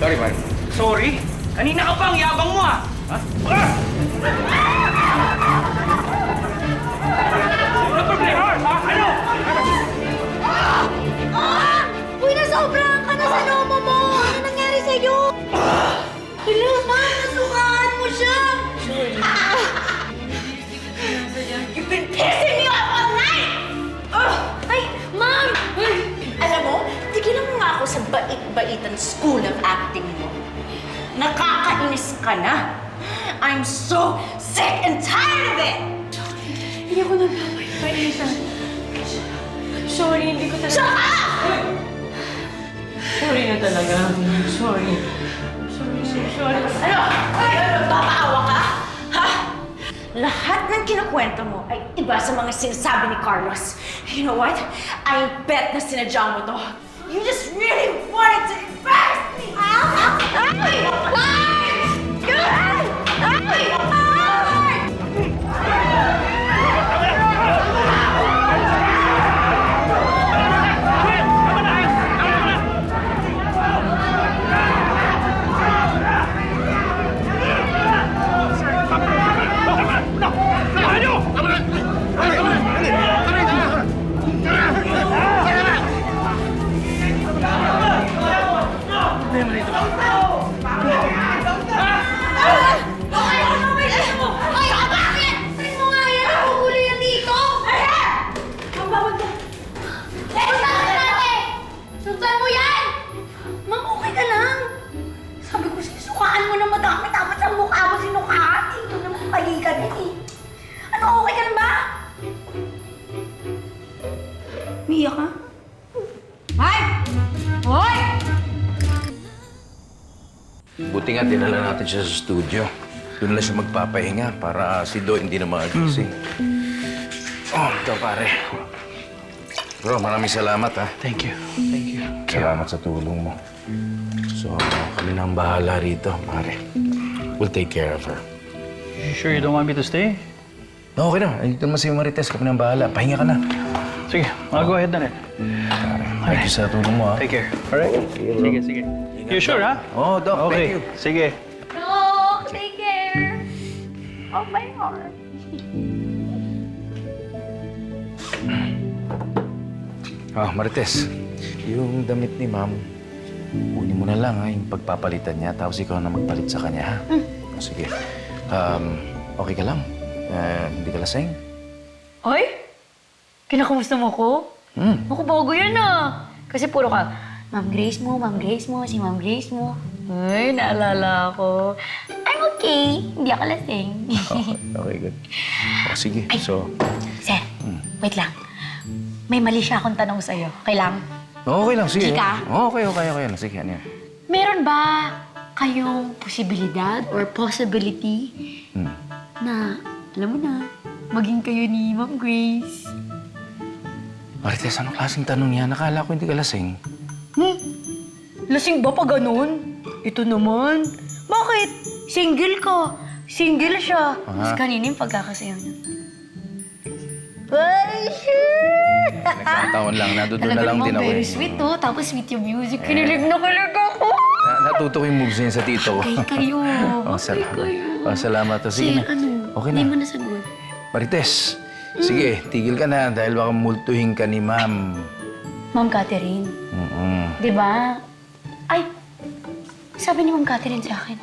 Sorry, man. Sorry? Kanina ka pa, ang yabang mo ah! Ano problema? Ano? Uy, nasobrahan ka na sa lomo mo! Ano nangyari sa'yo? Hello, ma'am! Nasukaan mo siya! You've been pissing me off all night! Ay, ma'am! Alam mo, tigilan mo nga ako sa bait-baitan school of acting mo. Nakakainis ka na. I'm so sick and tired of it! Hindi ako nagpapaisan. Sorry, hindi ko talaga... Shut up! Sorry na talaga. Sorry. Sorry. Ano? Nagpapaawa ka? Ha? Lahat ng kinukwento mo ay iba sa mga sinasabi ni Carlos. You know what? I bet na sinadya mo to. You just really wanted to embarrass me! nga, dinala natin siya sa studio. Doon lang siya magpapahinga para si Do hindi na magising. Oh, ito pare. Bro, maraming salamat ha. Thank you. Thank you. Salamat sa tulong mo. So, kami na ang bahala rito, pare. We'll take care of her. You sure you don't want me to stay? No, okay na. Andito naman si Marites. Kami na ang bahala. Pahinga ka na. Sige, I'll go ahead na rin. Pare, thank you sa tulong mo ha. Take care. Alright? Sige, sige. You sure, ha? Oh, Doc, Okay, thank you. sige. Doc, take care. Oh, my heart. Oh, Marites, yung damit ni Ma'am, kunin mo na lang ha, yung pagpapalitan niya, tapos ikaw na magpalit sa kanya, ha? Oh, sige. Okay ka lang? Hindi ka lasing? Hoy? Kinakamusta mo ko? Naku, bago yan ah. Kasi puro ka, Ma'am Grace mo, si Ma'am Grace mo. Ay, naalala ko. I'm okay. Hindi ako lasing. Okay, good. Oh, sige, so... Sir, wait lang. May mali siya akong tanong sa'yo. Okay lang? Okay lang, sige. Chika? Okay. Sige, ano yan? Meron ba kayong posibilidad or possibility na, alam mo na, maging kayo ni Ma'am Grace? Marites, anong klaseng tanong yan? Nakala ko hindi ka lasing. Lasing ba pa ganun? Ito naman. Bakit? Single ka. Single siya. Mas kanina yung pagkakasayaw niya. Ay, sure! Nagkataon lang, nandoon na lang din ako. Very sweet, oh. Tapos sweet yung music. Kinilig na kilig ako. Natuto ko yung moves niya sa tito ko. Okay kayo. Salamat. Sige Sir, na. Okay na. Hindi mo nasagot. Marites, sige, tigil ka na dahil baka multuhin ka ni Ma'am. Ma'am Catherine. Di ba? Ay, sabi ni Ma'am Catherine sa akin,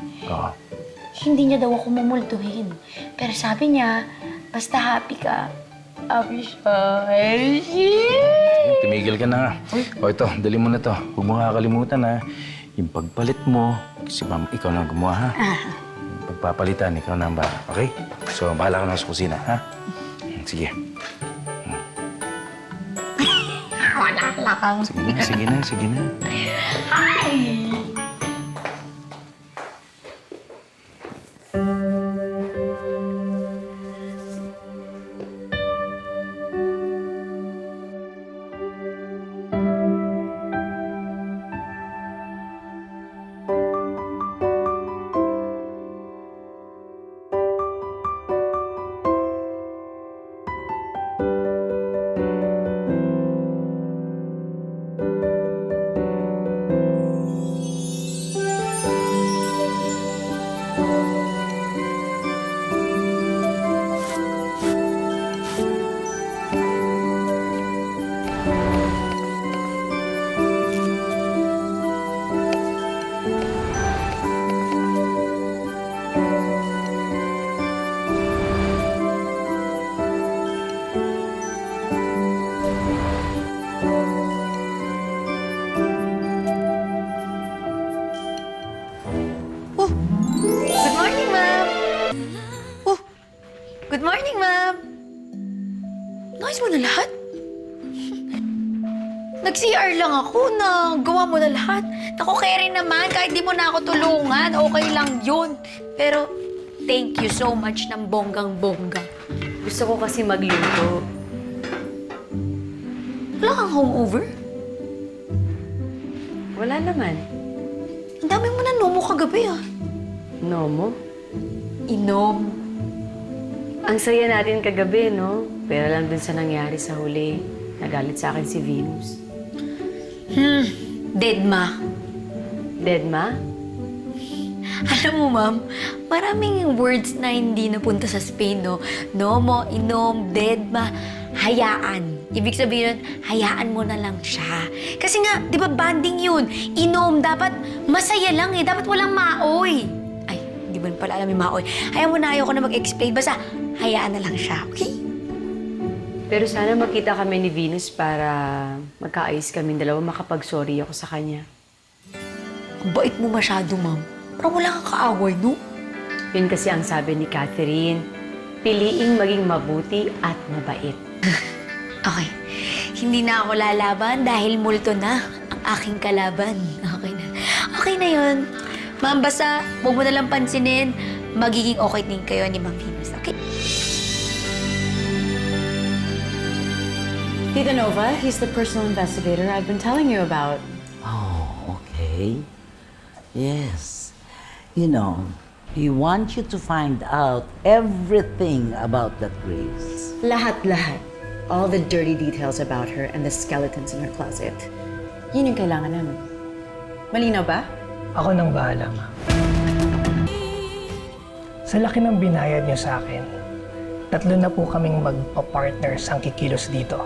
hindi niya daw ako mumultuhin. Pero sabi niya, basta happy ka, happy siya. Ay, shit! Tumigil ka na nga. O ito, dali mo na to. Huwag mo kakalimutan ha. Yung pagpalit mo, kasi Ma'am, ikaw na ang gumawa ha. Yung pagpapalitan, ikaw na ang bahala. Okay? So, bahala ka na sa kusina, ha? Sige. Wala lang. Sige na. Ay! Good morning, ma'am. Oh, good morning, ma'am. Nakis mo na lahat? Nag-CR lang ako na gawa mo na lahat. Naku, Keri naman, kahit di mo na ako tulungan, okay lang yun. Pero, thank you so much ng bonggang-bongga. Gusto ko kasi magluto. Wala kang hangover? Wala naman. Ang dami mo na nomo kagabi, ah. Nomo? Inom. Ang saya natin kagabi, no? Pero lang dun sa nangyari sa huli, nagalit sa akin si Venus. Deadma. Deadma? Alam mo, ma'am, maraming words na hindi napunta sa Spain, no? Nomo, inom, deadma, hayaan. Ibig sabihin nun, hayaan mo na lang siya. Kasi nga, di ba banding yun? Inom, dapat masaya lang eh. Dapat walang maoy. Ay, di ba pala alam yung maoy? Hayaan mo na, ayoko na mag-explain. Basta, hayaan na lang siya, okay? Pero sana magkita kami ni Venus para magkaayos kami dalawa, makapag-sorry ako sa kanya. Ang bait mo masyado, ma'am. Parang wala kang kaaway, no? Yun kasi ang sabi ni Catherine, piliing maging mabuti at mabait. Okay. Hindi na ako lalaban dahil multo na ang aking kalaban. Okay na. Okay na yun. Ma'am, basta huwag mo nalang pansinin. Magiging okay din kayo ni Ma'am Venus, okay? Tita Nova, he's the personal investigator I've been telling you about. Oh, okay. Yes. You know, he wants you to find out everything about that Grace. Lahat-lahat. All the dirty details about her and the skeletons in her closet. Yun yung kailangan namin. Malinaw ba? Ako nang bahala, ma. Sa laki ng binayad niyo sa akin, 3 na po kaming magpa-partners ang kikilos dito.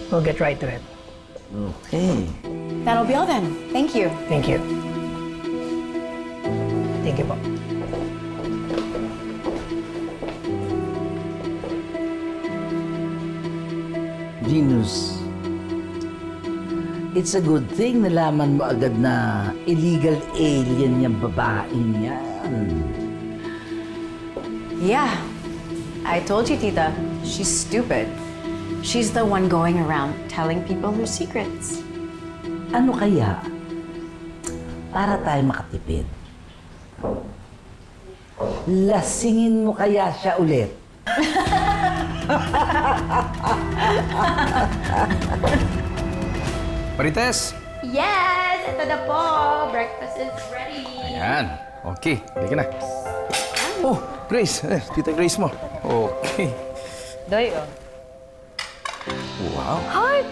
We'll get right to it. Okay. That'll be all then. Thank you. Thank you. Thank you po. Venus, it's a good thing nalaman mo agad na illegal alien yung babaeng yan. Yeah. I told you, Tita. She's stupid. She's the one going around telling people her secrets. Ano kaya? Para tayo makatipid. Lasingin mo kaya siya ulit? Marites! Yes! Ito na po! Breakfast is ready! Ayan. Okay, halika na. Oh, Grace. Tita Grace mo. Okay. Doy, oh. Wow. Heart!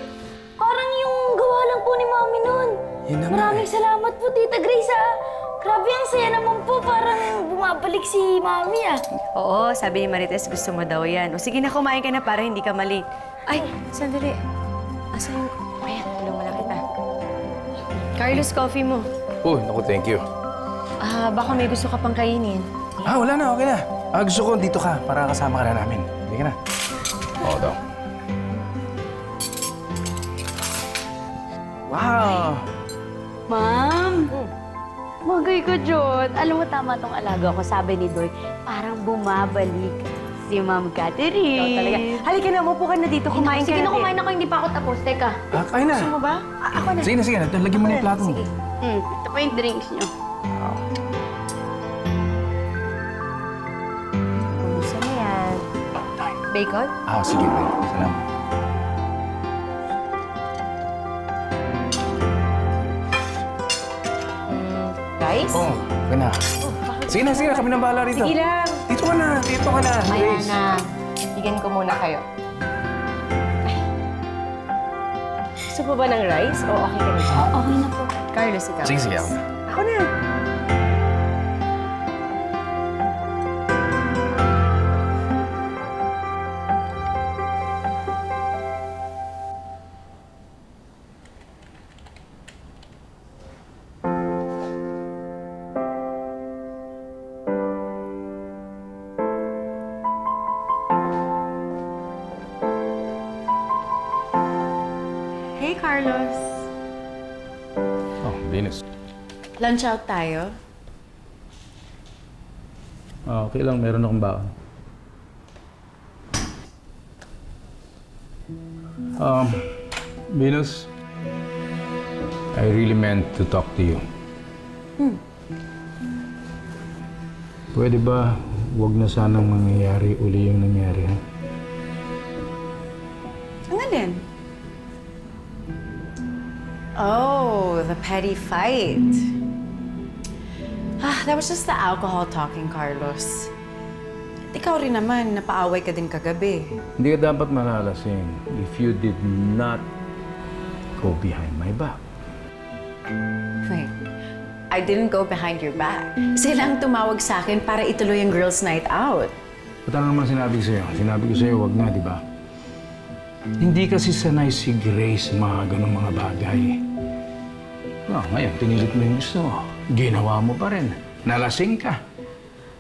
Parang yung gawa lang po ni Mami nun. Yun na nga Maraming salamat po, Tita Grace, ah. Grabe, ang saya naman po. Parang bumabalik si Mami, ah. Oo, sabi ni Marites gusto mo daw yan. O sige na, kumain ka na para hindi ka mali. Ay, sandali. Asa yung... Ayan, tulong mo lang kita. Carlos, coffee mo. Oh, naku, thank you. Baka may gusto ka pang kainin. Wala na, okay na. Gusto ko dito ka para kasama ka na namin. Halika na. Oo daw. Wow! Ma'am! Magay ko, Jod. Alam mo, tama tong alaga ko. Sabi ni Doy, parang bumabalik si Ma'am Catherine. Ikaw talaga. Halika na, umupo ka na dito. Kumain ka Sige na. na, kumain ako. Hindi pa ako tapos. Teka. Kain na. Gusto mo ba? Ako na. Sige na. Lagyan mo na yung plato mo. Sige. Ito pa yung drinks niyo. Gusto mo yan. Bacon? Sige. Salamat. Rice? Oh, okay na. Sige na. Kami nang bahala rito. Sige lang. Dito ka na. Maya Grace. na. Bigyan ko muna kayo. Gusto mo ba ng rice o okay ka na siya? Okay na po. Carlos, ikaw. Sige, ako na. Ako na. Hey, Carlos. Oh, Venus. Lunch out tayo. Okay lang. Meron akong baon. Venus, I really meant to talk to you. Pwede ba wag na sanang mangyayari uli yung nangyari, ha? Ang alin? Oh, the petty fight. That was just the alcohol talking, Carlos. At ikaw rin naman, napaaway ka din kagabi. Hindi ka dapat malalasing if you did not go behind my back. Wait, I didn't go behind your back. Silang tumawag sa akin para ituloy yung girls' night out. Ba't ano naman sinabi ko sa'yo? Sinabi ko sa'yo, wag na, di ba? Hindi kasi sanay si Grace sa mga ganong mga bagay. Ngayon, pinilit mo yung gusto mo. Ginawa mo pa rin. Nalasing ka.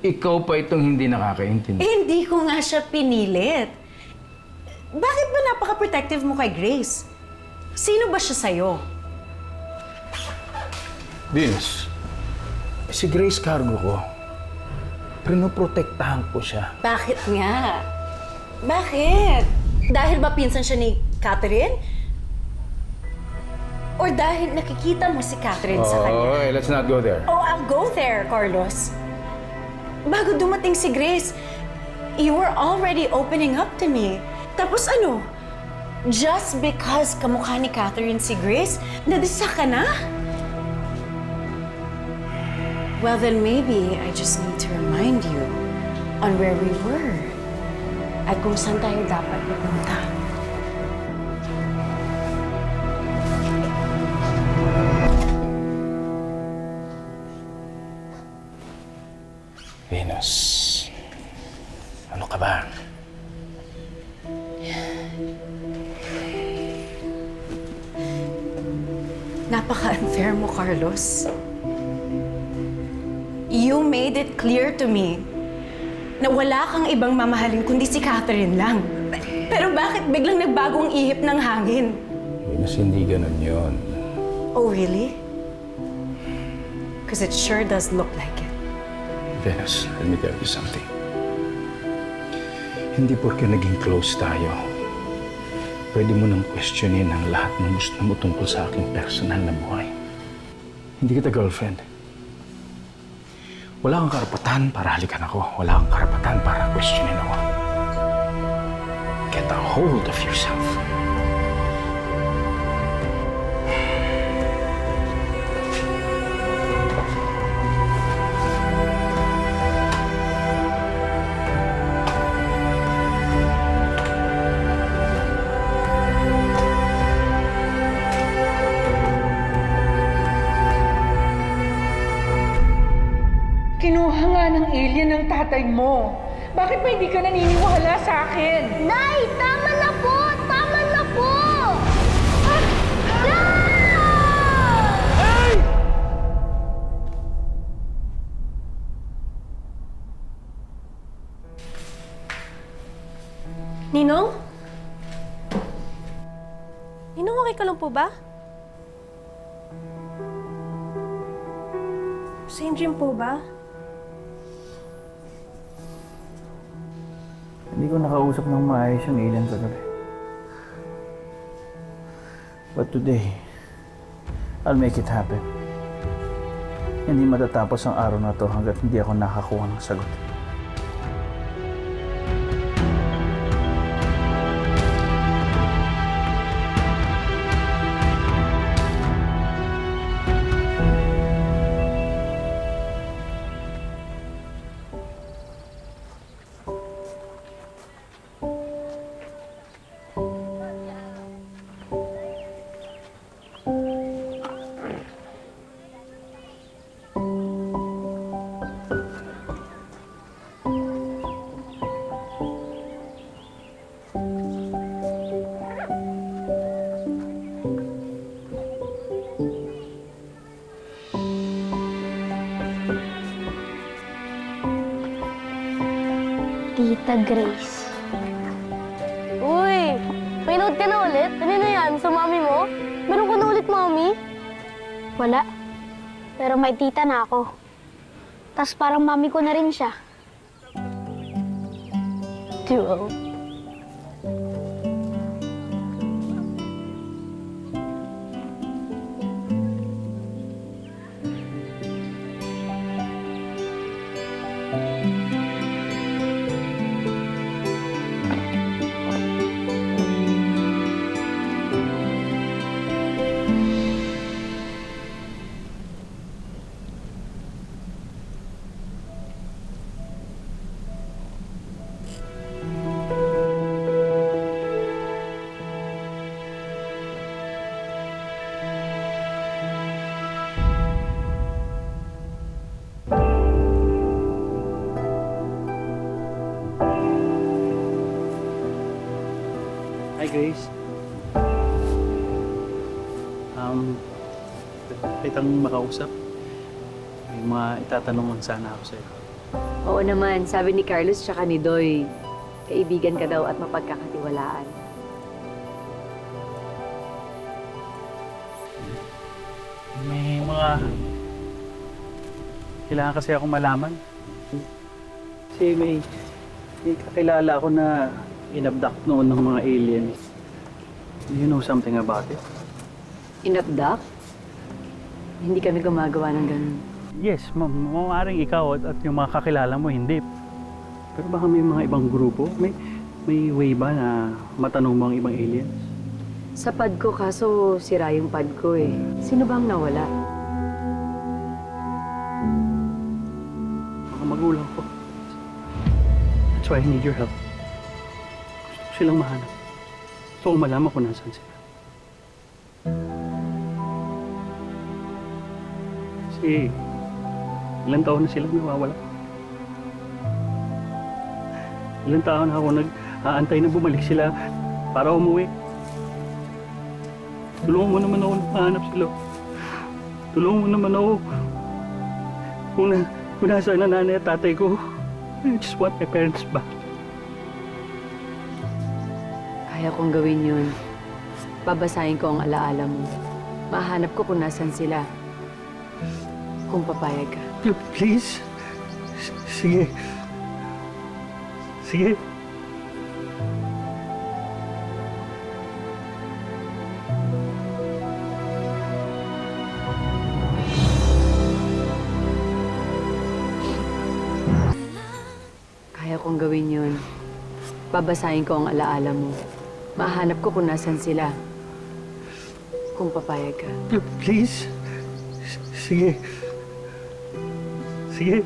Ikaw pa itong hindi nakakaintindi. Hindi ko nga siya pinilit. Bakit ba napaka-protective mo kay Grace? Sino ba siya sa'yo? Venus, si Grace cargo ko. Pinoprotektahan ko siya. Bakit nga? Bakit? Dahil ba pinsan siya ni Catherine? Or dahil nakikita mo si Catherine sa kanya? Okay, let's not go there. Oh, I'll go there, Carlos. Bago dumating si Grace, you were already opening up to me. Tapos ano? Just because kamukha ni Catherine si Grace, nadisa ka na? Well, then maybe I just need to remind you on where we were at kung saan tayo dapat pupunta. Venus, ano ka ba? Napaka-unfair mo, Carlos. You made it clear to me na wala kang ibang mamahalin kundi si Catherine lang. Pero bakit biglang nagbagong ihip ng hangin? Venus, hindi ganun yun. Oh, really? Because it sure does look like it. Venus, let me tell you something. Hindi porke naging close tayo, pwede mo nang questionin ang lahat ng gusto mo tungkol sa aking personal na buhay. Hindi kita girlfriend. Wala kang karapatan para halikan ako. Wala kang karapatan para questionin ako. Get a hold of yourself. Kinuha nga ng alien ng tatay mo. Bakit ba hindi ka naniniwala sa akin? Nay, tama na po! Tama na po! Ninong? Ninong, okay ka lang po ba? Same dream po ba? Hindi ko nakausap ng maayos yung alien kagabi. But today, I'll make it happen. Hindi matatapos ang araw na to hanggat hindi ako nakakuha ng sagot. Tita Grace. Uy! May note ka na ulit? Kanina yan? Sa mami mo? Meron ko na ulit, mami? Wala. Pero may tita na ako. Tas parang mami ko na rin siya. Duo. Hi, Grace. Kitang makausap. May mga itatanong lang sana ako sa'yo. Oo naman, sabi ni Carlos tsaka ni Doy, kaibigan ka daw at mapagkakatiwalaan. May mga... Kailangan kasi akong malaman. Kasi may kakilala ako na inabduct noon ng mga aliens. Do you know something about it? Inabduct? Hindi kami gumagawa ng ganun. Yes, ma'am. Maaaring ikaw at yung mga kakilala mo, hindi. Pero baka may mga ibang grupo? May way ba na matanong mo ang ibang aliens? Sa pad ko, kaso sira yung pad ko eh. Sino bang nawala? Mga magulang ko. That's why I need your help. Gusto ko silang mahanap. Gusto ko malaman kung nasaan sila. Kasi ilang taon na silang nawawala. Ilang taon na ako nag-aantay na bumalik sila para umuwi. Tulungan mo naman ako na mahanap sila. Tulungan mo naman ako kung nasaan na nanay at tatay ko. I just want my parents back. Kaya kong gawin yun. Babasahin ko ang alaala mo. Mahanap ko kung nasan sila. Kung papayag ka. Please? Sige. Sige. Kaya kong gawin yun. Babasahin ko ang alaala mo. Mahanap ko kung nasan sila. Kung papayag ka. Please? Sige. Sige.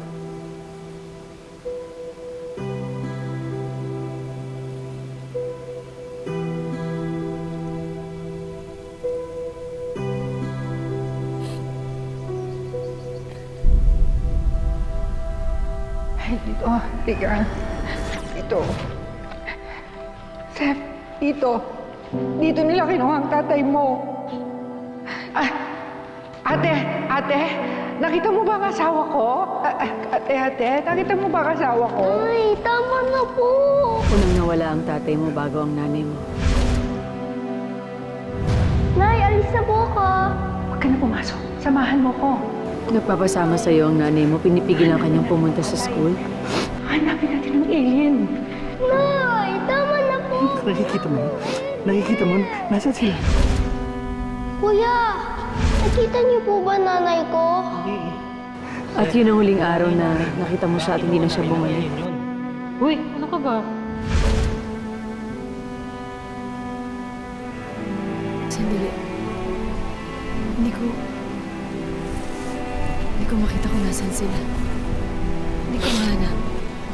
Ay, dito. Tigran. Dito. Seth, dito. Dito nila kinuha ang tatay mo. Ah, ate, nakita mo ba ang asawa ko? Ate, nakita mo ba ang asawa ko? Ay, tama na po. Unang nawala ang tatay mo bago ang nanay mo. Nay, alis na po ako. Huwag ka na pumasok. Samahan mo ko. Nagpapasama sa'yo ang nanay mo. Pinipigil ang kanyang pumunta sa school. Hanapin natin ang alien. Nay, tama na po. Nakikita mo? Nakikita mo? Nasaan sila? Kuya, nakita niyo po ba nanay ko? At yun ang huling araw na nakita mo siya at hindi na siya bumalik. Uy, ano ka ba? Sandali. Hindi ko makita kung nasan sila. Hindi ko mahanap.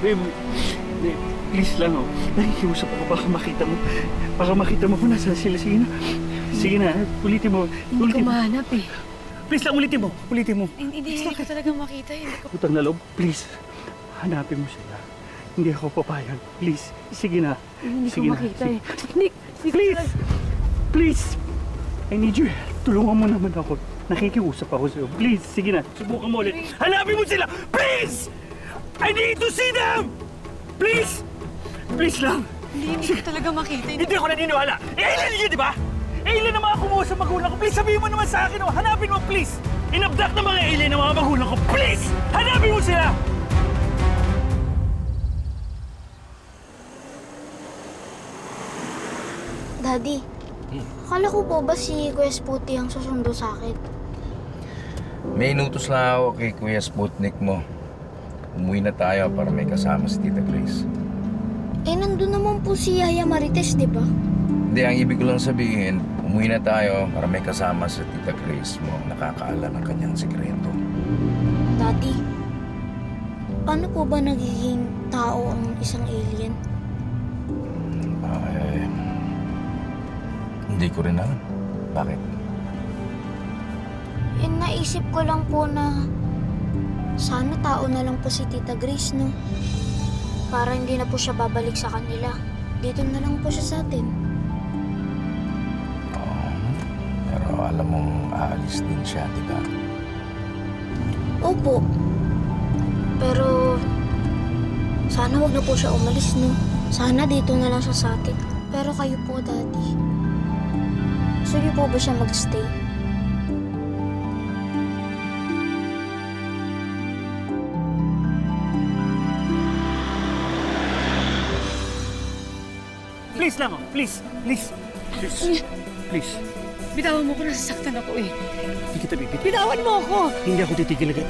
Babe, please lang oh. Nakikiusap ako baka makita mo. Baka makita mo kung nasaan sila. Sige na. Sige na, ulitin mo. Hindi ko mahanap eh. Please lang, ulitin mo. Ulitin mo. Hindi ko talaga makita. Hindi ko... Utang na loob, please. Hanapin mo sila. Hindi ako papayag. Please. Sige na. Hindi ko Sige na. makita Sige. eh. Nick, Please! Please! I need your help. Tulungan mo naman ako. Nakikiusap ako sa'yo. Please, sige na. Subukan mo ulit. Hanapin mo sila! Please! I need to see them! Please! Please lang! Hindi ko talaga makita. Hindi ako naniniwala! Alien yun, di ba? Alien ang mga kumuha sa magulang ko. Please, sabihin mo naman sa akin. Oh. Hanapin mo, please! Inabduct ng mga alien ng mga magulang ko. Please! Hanapin mo sila! Daddy, akala ko po ba si Kuya Spooty ang susundo sa akin? May inutos lang ako kay Kuya Sputnik mo. Umuwi na tayo para may kasama si Tita Grace. Eh, nandun naman po si Yaya Marites, di ba? Hindi, ang ibig ko lang sabihin, umuwi na tayo para may kasama si Tita Grace mo nakakaalam ng kanyang sikreto. Daddy, paano po ba nagiging tao ang isang alien? Hindi ko rin alam. Bakit? Eh, naisip ko lang po na sana tao na lang po si Tita Grace, no? Para hindi na po siya babalik sa kanila. Dito na lang po siya sa atin. Pero alam mong aalis din siya, di ba? Opo. Pero sana wag na po siya umalis, no? Sana dito na lang siya sa atin. Pero kayo po, Daddy. Gusto niyo po ba siya magstay? Please lang, oh. Please. Please. Please. Please. Bitawan mo ko, nasasaktan ako eh. Hindi kita bibit. Bitawan mo ako! Hindi ako titigil agad.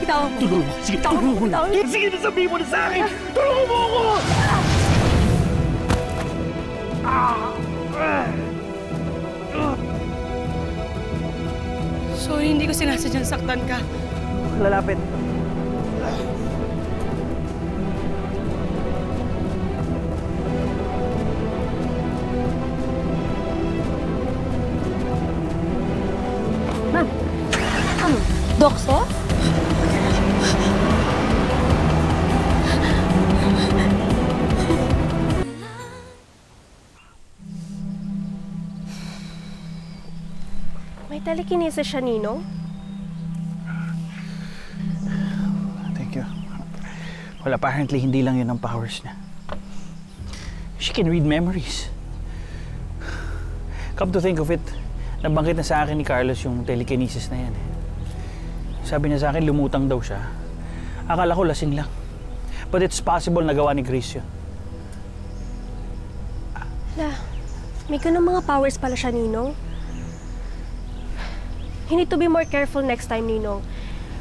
Bitawan mo. Tulungan mo. Sige, tulungan mo. Sige, nasabihin mo na sa akin. Tulungan mo ako! Sorry, hindi ko sinasadyang saktan ka. Lalapit. Dokso? May telekinesis siya, Ninong? Thank you. Well, apparently, hindi lang yun ang powers niya. She can read memories. Come to think of it, nabanggit na sa akin ni Carlos yung telekinesis na yan. Sabi niya sa akin, lumutang daw siya. Akala ko lasing lang. But it's possible na gawa ni Grace yun. May ganun mga powers pala siya, Ninong. You need to be more careful next time, Ninong.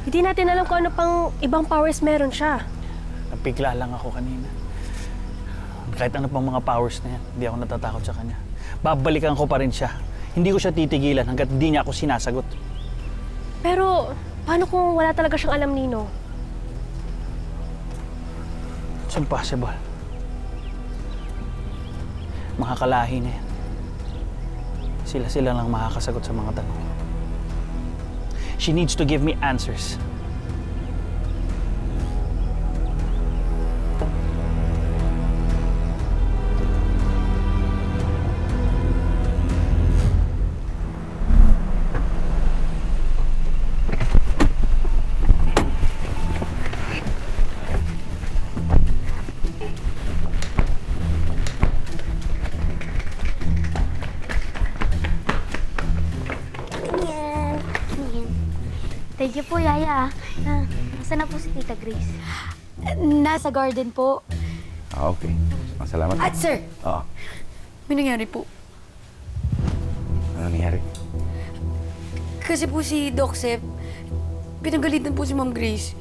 Hindi natin alam kung ano pang ibang powers meron siya. Napigla lang ako kanina. Kahit ano pang mga powers na yan, hindi ako natatakot sa kanya. Babalikan ko pa rin siya. Hindi ko siya titigilan hanggat hindi niya ako sinasagot. Pero, paano kung wala talaga siyang alam, Ninong? It's impossible. Mga kalahi na yan. Sila lang makakasagot sa mga tanong. She needs to give me answers. Thank you po, Yaya. Nasaan na po si Tita Grace? Nasa garden po. Okay. Salamat. At sir, Oo. may nangyari po. Ano nangyari? Kasi po si Doc Sep, pinagalitan po si Ma'am Grace.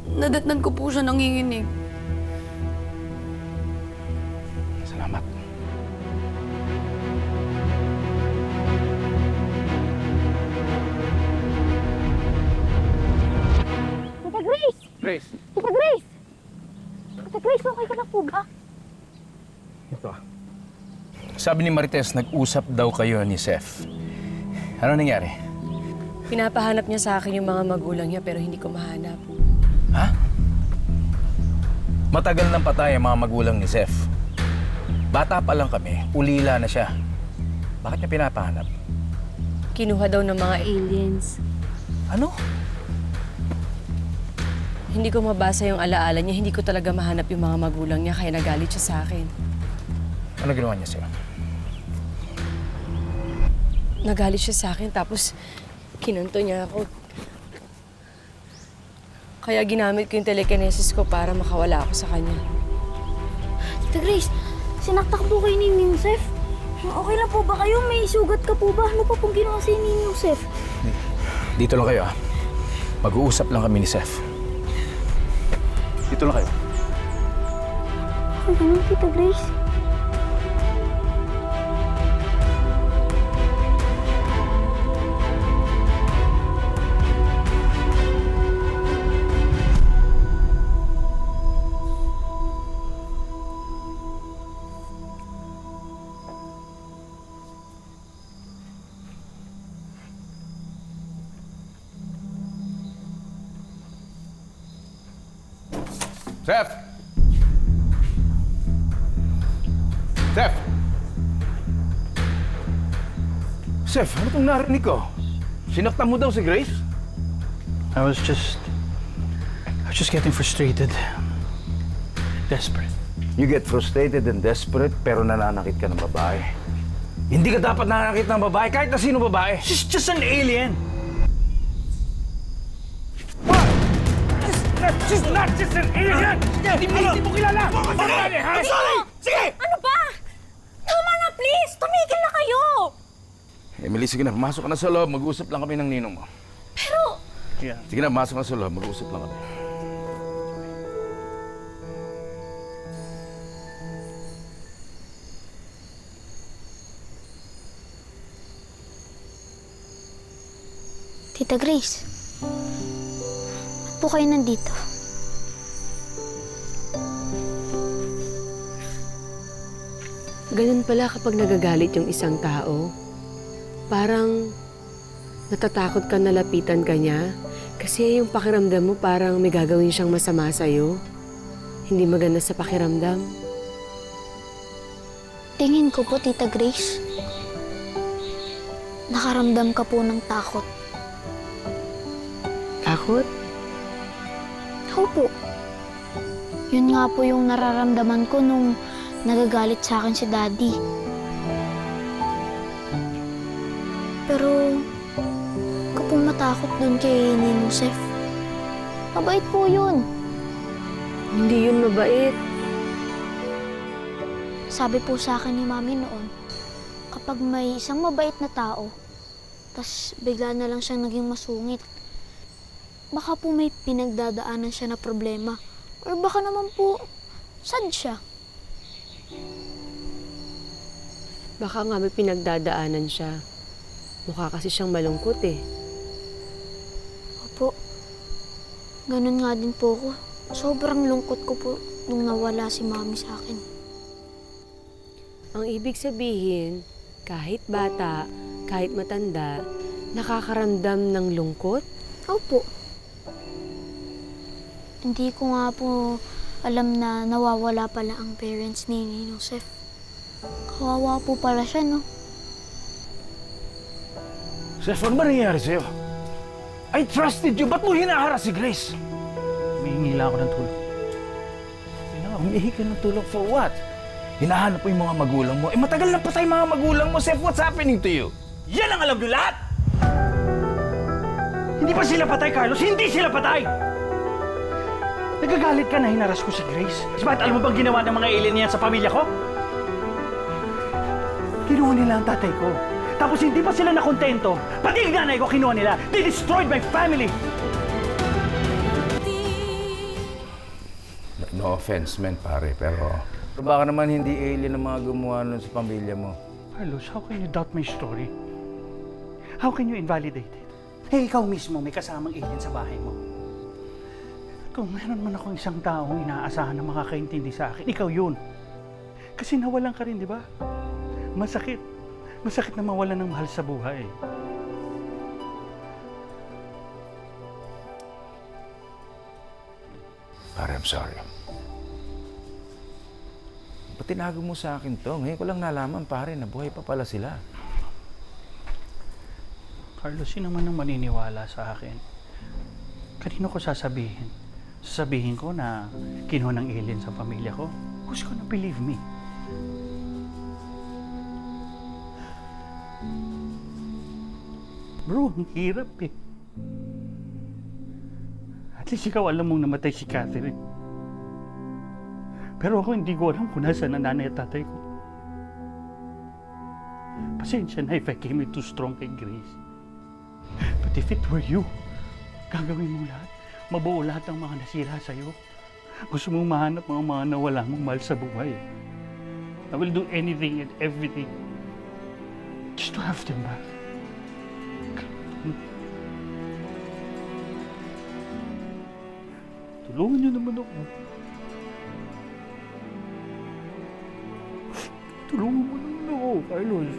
Nadatnan ko po siya nanginginig. Salamat. Tita Grace! Grace. Tita Grace! Tita Grace, okay ka na po ba? Ito. Sabi ni Marites, nag-usap daw kayo ni Seth. Ano nangyari? Pinapahanap niya sa akin yung mga magulang niya pero hindi ko mahanap. Ha? Matagal nang patay ang mga magulang ni Seth. Bata pa lang kami, ulila na siya. Bakit niya pinapahanap? Kinuha daw ng mga aliens. Ano? Hindi ko mabasa yung alaala niya. Hindi ko talaga mahanap yung mga magulang niya kaya nagalit siya sa akin. Ano ginawa niya sa'yo? Nagalit siya sa akin tapos kinanto niya ako. Kaya ginamit ko yung telekinesis ko para makawala ako sa kanya. Tita Grace, sinaktak po kayo ni Yusef. Okay lang po ba kayo? May sugat ka po ba? Ano pa pong ginawa sa'yo ni Yusef? Dito lang kayo, ah. Mag-uusap lang kami ni Seth. Dito lang kayo. Ano ganun, Tita Grace? Seth! Seth! Seth, ano itong narinig ko? Sinaktan mo daw si Grace? I was just getting frustrated. Desperate. You get frustrated and desperate pero nananakit ka ng babae. Hindi ka dapat nananakit ng babae kahit na sino babae. She's just an alien. She's not just an alien! Hindi mo kilala! Sige! Ano ba? Tama na, please! Tumigil na kayo! Emily, sige na, pumasok ka na sa loob. Mag-uusap lang kami ng ninong mo. Pero, Yeah. Sige na, pumasok ka na sa loob. Mag-uusap lang kami. Tita Grace, ba't po kayo nandito? Ganun pala kapag nagagalit yung isang tao. Parang natatakot ka na lapitan ka niya kasi yung pakiramdam mo parang may gagawin siyang masama sa'yo. Hindi maganda sa pakiramdam. Tingin ko po, Tita Grace, nakaramdam ka po ng takot. Takot? Opo. Yun nga po yung nararamdaman ko nung nagagalit sa akin si Daddy. Pero, huwag ka pong matakot dun kay Ninong Sef. Mabait po yun. Hindi yun mabait. Sabi po sa akin ni Mami noon, kapag may isang mabait na tao, tas bigla na lang siyang naging masungit, baka po may pinagdadaanan siya na problema. Or baka naman po, sad siya. Baka nga may pinagdadaanan siya. Mukha kasi siyang malungkot eh. Opo, ganun nga din po ako. Sobrang lungkot ko po nung nawala si Mami sa akin. Ang ibig sabihin, kahit bata, kahit matanda, nakakaramdam ng lungkot? Opo. Hindi ko nga po alam na nawawala pala ang parents ni Ninong Sef. Kawawa po pala siya, no? Sef, ano ba nangyayari sa'yo? I trusted you. Ba't mo hinaharas si Grace? Humihingi lang ako ng tulong. Humihingi ka ng tulong for what? Hinahanap mo yung mga magulang mo. Eh, matagal na patay mga magulang mo. Sef, what's happening to you? Yan ang alam nyo lahat! Hindi pa sila patay, Carlos! Hindi sila patay! Nagagalit ka na hinaras ko si Grace. Bakit alam mo bang ginawa ng mga alien niyan sa pamilya ko? Kinuha nila ang tatay ko. Tapos hindi pa sila nakontento. Pati yung nanay ko kinuha nila. They destroyed my family! No offense, man, pare, pero baka naman hindi alien ang mga gumawa nun sa pamilya mo. Carlos, how can you doubt my story? How can you invalidate it? Eh, ikaw mismo may kasamang alien sa bahay mo. Kung meron man akong isang taong inaasahan na makakaintindi sa akin, ikaw yun. Kasi nawalan ka rin, di ba? Masakit. Masakit na mawalan ng mahal sa buhay. Pare, I'm sorry. Ba't tinago mo sa akin to? Ngayon ko lang nalaman, pare, na buhay pa pala sila. Carlos, sino man ang maniniwala sa akin? Kanino ko sasabihin? Sasabihin ko na kinuha ng alien sa pamilya ko? Who's gonna believe me? Bro, ang hirap eh. At least ikaw alam mong namatay si Catherine. Pero ako hindi ko alam kung nasaan ang nanay at tatay ko. Pasensya na if I came in too strong kay Grace. But if it were you, gagawin mo lahat. Mabuo lahat ng mga nasira sa'yo. Gusto mong mahanap mga nawala mong mahal sa buhay. I will do anything and everything just to have them back. Tulungan niyo naman ako. Tulungan mo naman ako, Carlos.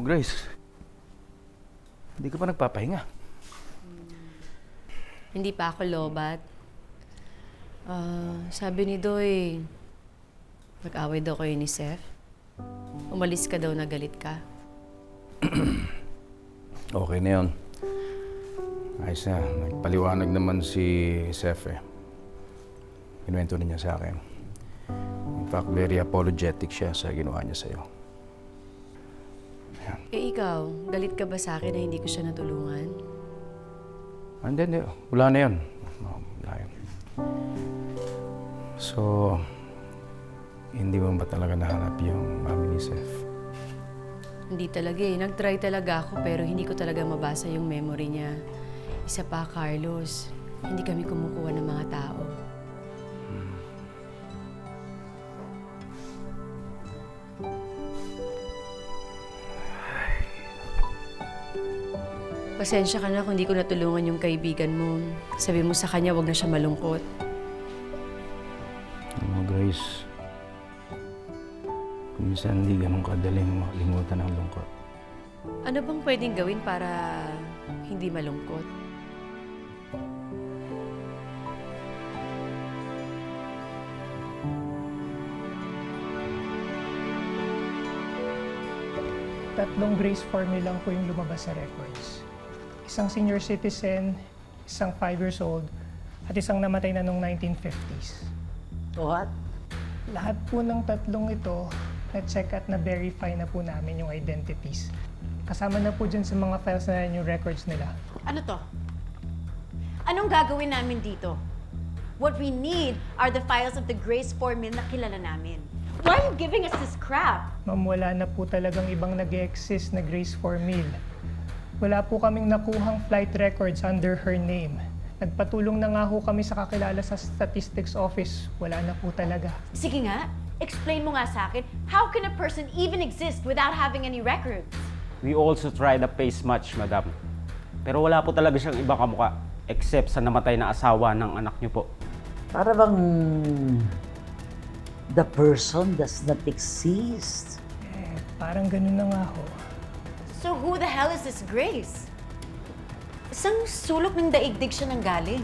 Grace. Hindi ka pa nagpapahinga. Hindi pa ako lobat. Sabi ni Doy, nag-away daw kayo ni Seth. Umalis ka daw na galit ka. Okay na yun. Ayos na. Nagpaliwanag naman si Seth eh. Kinuwento na niya sa akin. In fact, very apologetic siya sa ginawa niya sa'yo. Eh ikaw, galit ka ba sa akin na hindi ko siya natulungan? Hindi. Wala na yun. Wala yun. So, hindi mo ba talaga nahanap yung mami ni Seth? Hindi talaga eh. Nag-try talaga ako pero hindi ko talaga mabasa yung memory niya. Isa pa, Carlos, hindi kami kumukuha ng mga tao. Pasensya ka na kung hindi ko natulungan yung kaibigan mo. Sabi mo sa kanya, wag na siya malungkot. Grace, kung minsan hindi ganun kadaling makalimutan ang lungkot. Ano bang pwedeng gawin para hindi malungkot? Tatlong Grace formula lang po yung lumabas sa records. Isang senior citizen, isang 5 years old, at isang namatay na noong 1950s. What? Lahat po ng tatlong ito, na-check at na-verify na po namin yung identities. Kasama na po dyan sa mga files na yung records nila. Ano to? Anong gagawin namin dito? What we need are the files of the Grace 4 mill na kilala namin. Why are you giving us this crap? Ma'am, wala na po talagang ibang nag-exist na Grace 4 mill. Wala po kaming nakuhang flight records under her name. Nagpatulong na nga ho kami sa kakilala sa statistics office. Wala na po talaga. Sige nga, explain mo nga sa akin, how can a person even exist without having any records? We also tried a face match, madam. Pero wala po talaga siyang ibang kamukha, except sa namatay na asawa ng anak niyo po. Para bang the person does not exist? Parang ganun na nga ho. So who the hell is this Grace? Isang sulok ng daigdig siya nang galing.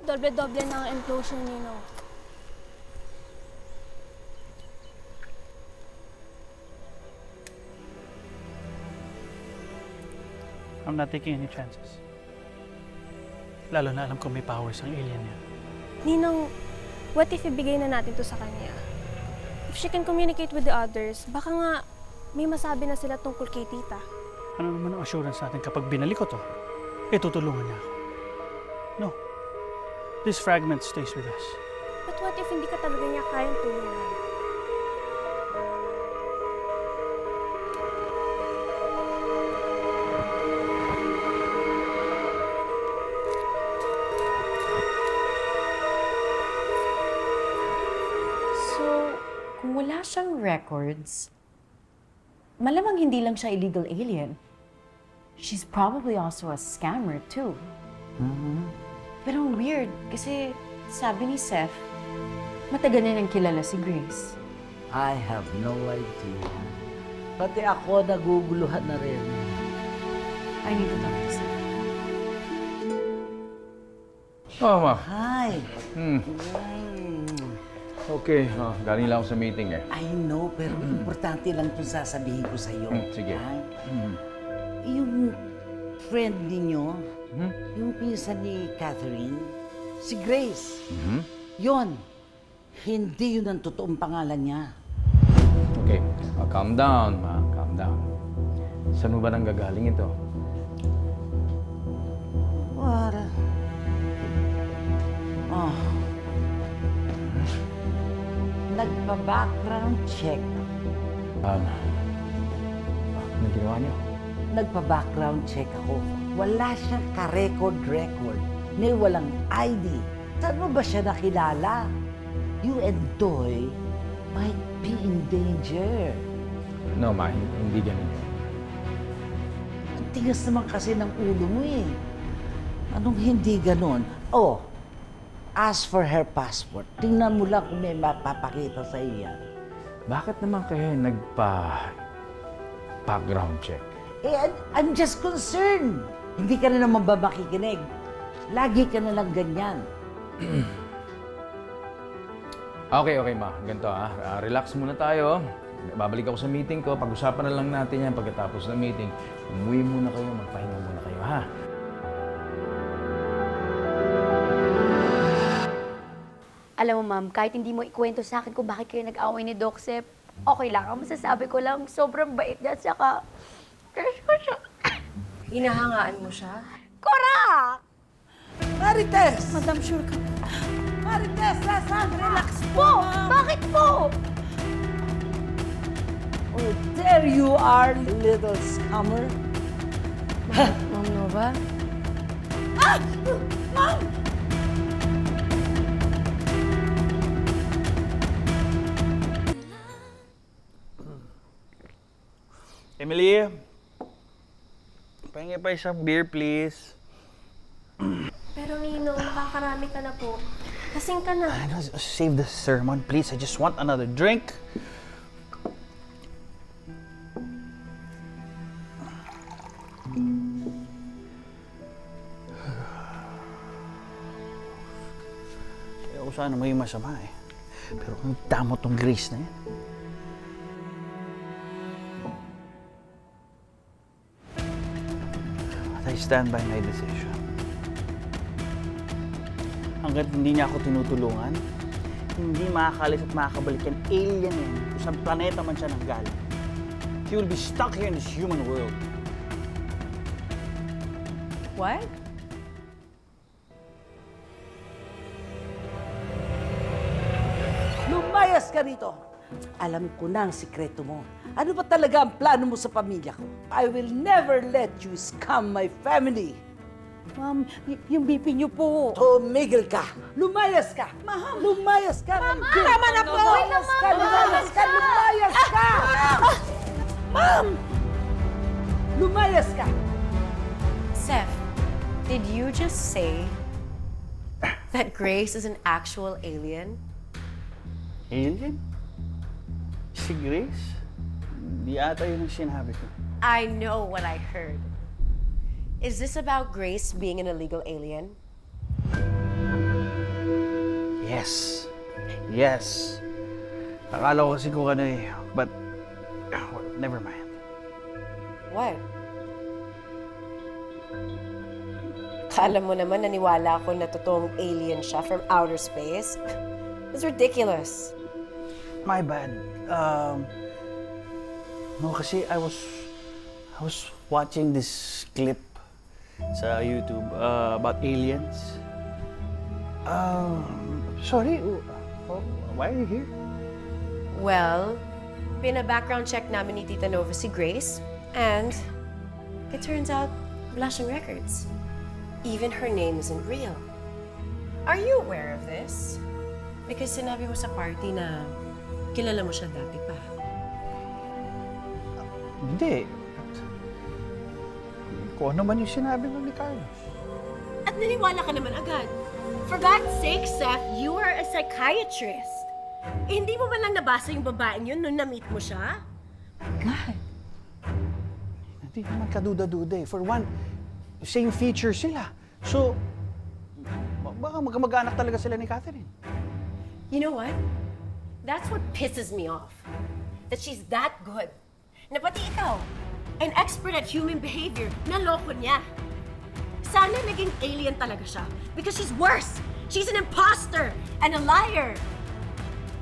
Doble-doble na ang implosion niyo, no? I'm not taking any chances. Lalo na alam ko may powers ang alien niya. Ninong, what if ibigay na natin to sa kanya? If she can communicate with the others, baka nga may masabi na sila tungkol kay tita. Ano naman ang assurance natin kapag binalik ko to, tutulungan niya ako? No. This fragment stays with us. But what if hindi ka talaga niya kayang tulungan? Kung wala siyang records, malamang hindi lang siya illegal alien. She's probably also a scammer too. Pero weird, kasi sabi ni Seth, matagal na nang kilala si Grace. I have no idea. Pati ako naguguluhan na rin. I need to talk to Seth. Oh, ma. Hi. Okay, galing lang ako sa meeting eh. I know, pero importante lang itong sasabihin ko sa iyo. Sige. Yung friend ninyo, yung pinsan ni Catherine, si Grace, yon. Hindi yun ang totoong pangalan niya. Okay, calm down, ma. Calm down. Saan mo ba nang gagaling ito? Wala. Nagpa-background check. Anong ginawa niyo? Nagpa-background check ako. Wala siyang ka-record. May walang ID. Saan mo ba siya nakilala? You and Doy might be in danger. No, Ma, hindi ganun. Ang tigas naman kasi ng ulo mo eh. Anong hindi ganon? Oh, ask for her passport. Tingnan mo lang kung may mapapakita sa iyo yan. Bakit naman kayo nagpa-background check? Eh, I'm just concerned. Hindi ka na naman ba makikinig? Lagi ka na lang ganyan. Okay, Ma. Ganito relax muna tayo. Babalik ako sa meeting ko. Pag-usapan na lang natin yan pagkatapos ng meeting. Umuwi muna kayo, magpahinga muna kayo, ha? Alam mo, ma'am, kahit hindi mo ikwento sa akin kung bakit kayo nag-away ni Doc Sep, okay lang. Ang masasabi ko lang, sobrang bait niya, saka crush ko siya. Hinahangaan mo siya? Correct! Marites! Madam, sure ka. Marites, nasaan? Relax Po! Bakit po? Oh, there you are, little scammer. Ma'am Nova? Ah! Mom! Emily, pahingi pa isang beer, please. Pero Nino, makakarami ka na po. Kasing ka na. Save the sermon, please. I just want another drink. Ayoko sana may masama eh. Pero ang damo tong Grace na yan. I stand by my decision. Hanggat hindi niya ako tinutulungan, hindi makakalis at makakabalik yan alien yan kung saan planeta man siya nanggaling. He will be stuck here in this human world. What? Lumayas ka rito. Alam ko na ang sikreto mo. Ano ba talaga ang plano mo sa pamilya ko? I will never let you scam my family. Ma'am, yung BP niyo po. Tumigil ka. Lumayas ka. Ma'am. Lumayas ka. Mama! Tama na po! Lumayas ka. Lumayas ka. Lumayas ka. Ma'am! Lumayas ka. Seth, did you just say that Grace is an actual alien? Alien? Si Grace? Di ata yun ang sinabi ko. I know what I heard. Is this about Grace being an illegal alien? Yes. Yes. Akala ko kasi kung ano eh. But, never mind. What? Kala mo naman naniwala ako na totoong alien siya from outer space? It's ridiculous. My bad. No, kasi I was watching this clip sa YouTube about aliens. Sorry, why are you here? Well, pina-background check namin ni Tita Nova si Grace, and it turns out wala siyang records. Even her name isn't real. Are you aware of this? Because sinabi mo sa party na kilala mo siya dati pa. Hindi. Kung ano man yung sinabi ni Carlos. At naniwala ka naman agad. For God's sake, Seth, you are a psychiatrist. Eh, hindi mo man lang nabasa yung babaeng yun nung na-meet mo siya? God. Hindi naman kaduda-duda eh. For one, same feature sila. So, baka magkamag-anak talaga sila ni Catherine. You know what? That's what pisses me off. That she's that good. Na pati ikaw, an expert at human behavior, naloko niya. Sana naging alien talaga siya. Because she's worse. She's an imposter and a liar.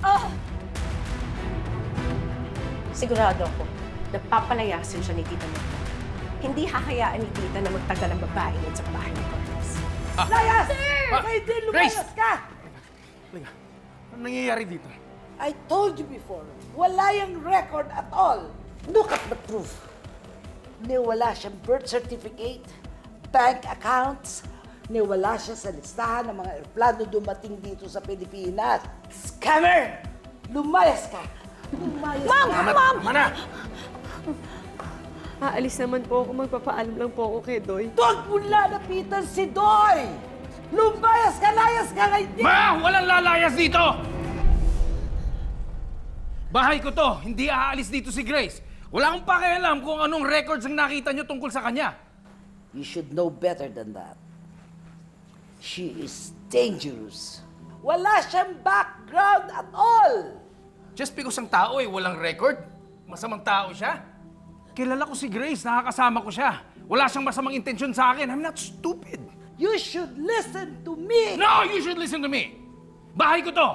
Oh! Sigurado ako, napapalayasin siya ni Tita Nova. Hindi hahayaan ni Tita na magtagal ang babae yun sa bahay ni Carlos. Layas! Pwede lumayas ka! Ano nangyayari dito? I told you before, wala yung record at all. Look at the proof. Wala siyang birth certificate, bank accounts, wala siya sa listahan ng mga aeroplano dumating dito sa Pilipinas. Scammer! Lumayas ka! Lumayas ka! Ma'am! Aalis naman po ako. Magpapaalam lang po ako kay Doy. Huwag mo lalapitan si Doy! Lumayas ka, layas ka ngayon! Ma! Walang lalayas dito! Bahay ko to. Hindi aalis dito si Grace. Wala akong pakialam kung anong records ang nakita nyo tungkol sa kanya. You should know better than that. She is dangerous. Wala siyang background at all! Just because ang tao ay walang record, masamang tao siya. Kilala ko si Grace, nakakasama ko siya. Wala siyang masamang intensyon sa akin. I'm not stupid. You should listen to me! No, you should listen to me. Bahay ko to.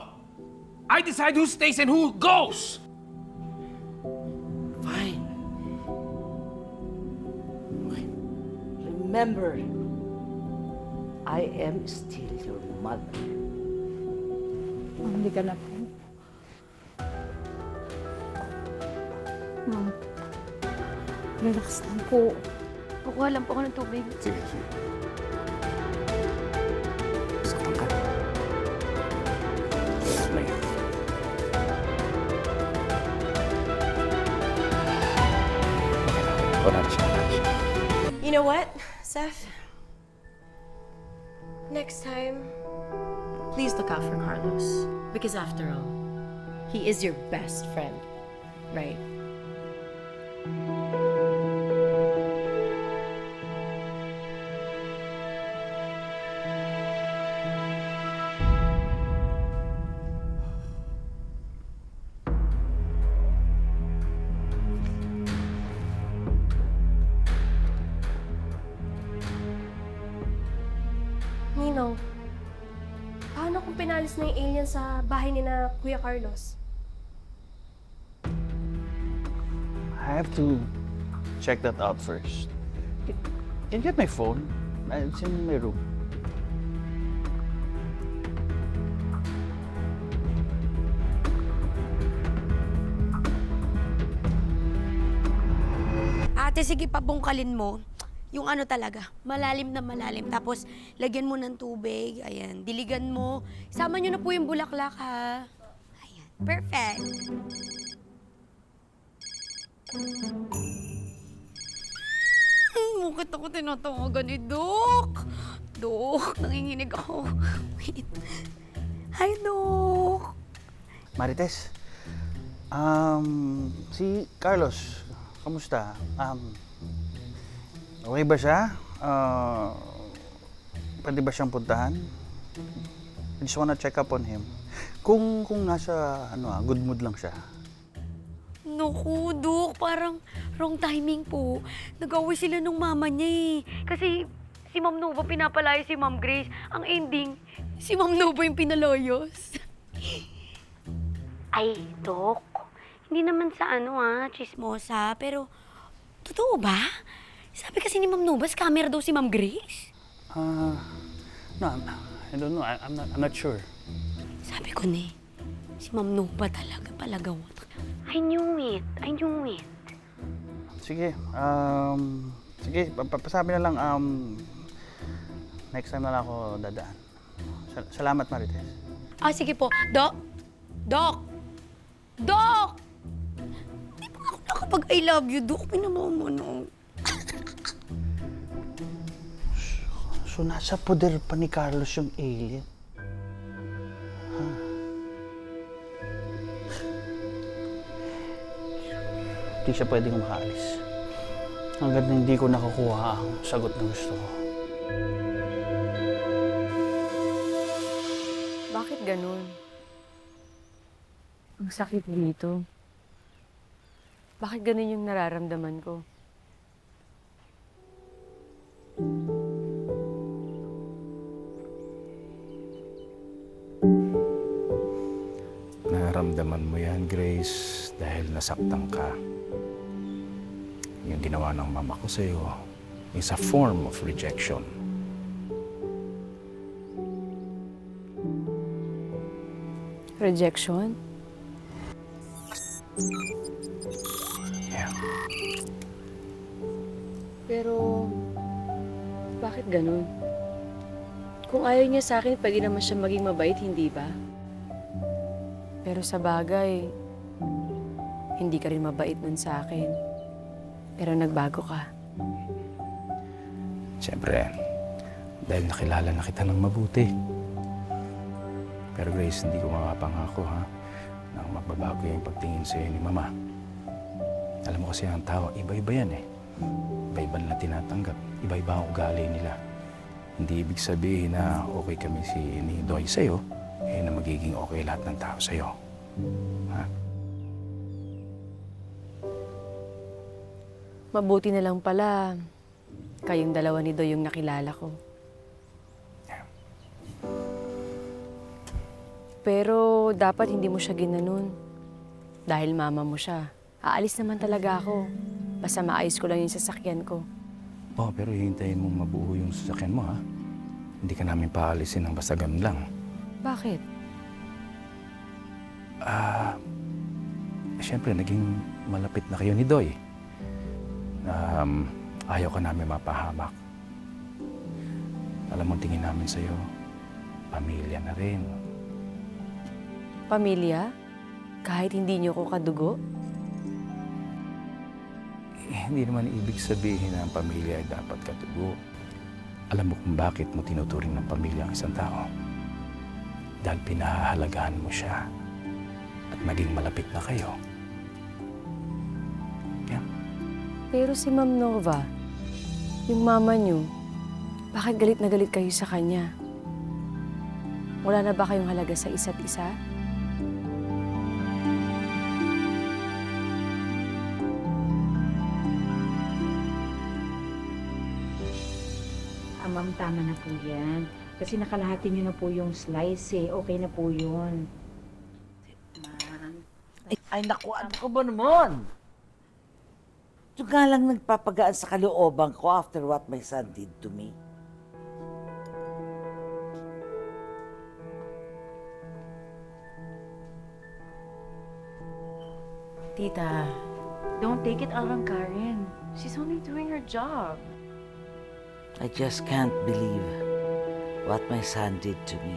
I decide who stays and who goes. Fine. Remember, I am still your mother. Hindi ka na po. Ma'am, relax lang po. Kukuha lang po ako ng tubig. Sige, sige. You know what, Seth? Next time, please look out for Carlos. Because after all, he is your best friend, right? Ninong, paano kung pinalis na yung alien sa bahay ni na Kuya Carlos? I have to check that out first. Can you get my phone? It's in my room. Ate, sige, pabungkalin mo. Yung ano talaga, malalim na malalim. Tapos, lagyan mo ng tubig. Ayan, diligan mo. Sama nyo na po yung bulaklak, ha? Ayan, perfect. Bakit ako tinatawagan ni Doc? Doc, nanginginig ako. Wait. Hi, Doc. Marites, si Carlos, kamusta? Okay ba siya? Pwede ba siyang puntahan? I just wanna check up on him. Kung nasa, good mood lang siya. Naku, Dok, parang wrong timing po. Nag-away sila nung mama niya eh. Kasi si Ma'am Nova pinapalaya si Ma'am Grace. Ang ending, si Ma'am Nova yung pinalayos. Ay, Dok, hindi naman sa chismosa, pero totoo ba? Sabi kasi ni Ma'am Nova, scammer daw si Ma'am Grace. No, I don't know. I'm not sure. Sabi ko na si Ma'am Nova talaga palagawat. I knew it. Sige, pasabi na lang, next time na lang ako dadaan. Salamat, Marites. Sige po. Doc! Di ba ako nakapag-I love you, Doc? Pinamamano. So, nasa poder pa ni Carlos yung alien? Hindi siya pwedeng makaalis. Hanggat hindi ko nakukuha ang sagot na gusto ko. Bakit ganun? Ang sakit dito. Bakit ganun yung nararamdaman ko? Nararamdaman mo yan, Grace, dahil nasaktan ka. Yung ginawa ng mama ko sa'yo is a form of rejection. Rejection? Yeah. Pero, bakit ganun? Kung ayaw niya sa akin, pwede naman siya maging mabait, hindi ba? Pero sa bagay, hindi ka rin mabait nun sa akin. Pero nagbago ka. Siyempre, dahil nakilala na kita ng mabuti. Pero Grace, hindi ko makapangako ha, na magbabago yung pagtingin sa'yo ni Mama. Alam mo kasi ang tao, iba-iba yan eh. Iba-iba nila tinatanggap. Iba-iba ang ugali nila. Hindi ibig sabihin na okay kami ni Doy sa'yo, eh na magiging okay lahat ng tao sa'yo. Ha? Mabuti na lang pala, kayong dalawa ni Doy yung nakilala ko. Pero dapat hindi mo siya ginanon. Dahil mama mo siya. Aalis naman talaga ako. Basta maayos ko lang yung sasakyan ko. Oh, pero hihintayin mong mabuo yung sasakyan mo ha. Hindi ka namin paalisin ng basta ganun lang. Bakit? Siyempre, naging malapit na kayo ni Doy. Ayaw ka namin mapahamak. Alam mo, tingin namin sa'yo, pamilya na rin. Pamilya? Kahit hindi niyo ko kadugo? Hindi naman ibig sabihin na ang pamilya ay dapat katugo. Alam mo kung bakit mo tinuturing ng pamilya ang isang tao? Dahil pinahahalagahan mo siya at naging malapit na kayo. Yeah. Pero si Ma'am Nova, yung mama niyo, bakit galit na galit kayo sa kanya? Wala na ba kayong halaga sa isa't isa? Ma'am, tama na po yan. Kasi nakalahati niyo na po yung slice eh. Okay na po yun. Ay naku, ano ko ba naman? Ito nga lang nagpapagaan sa kalooban ko after what my son did to me. Tita, don't take it out on Karen. She's only doing her job. I just can't believe what my son did to me.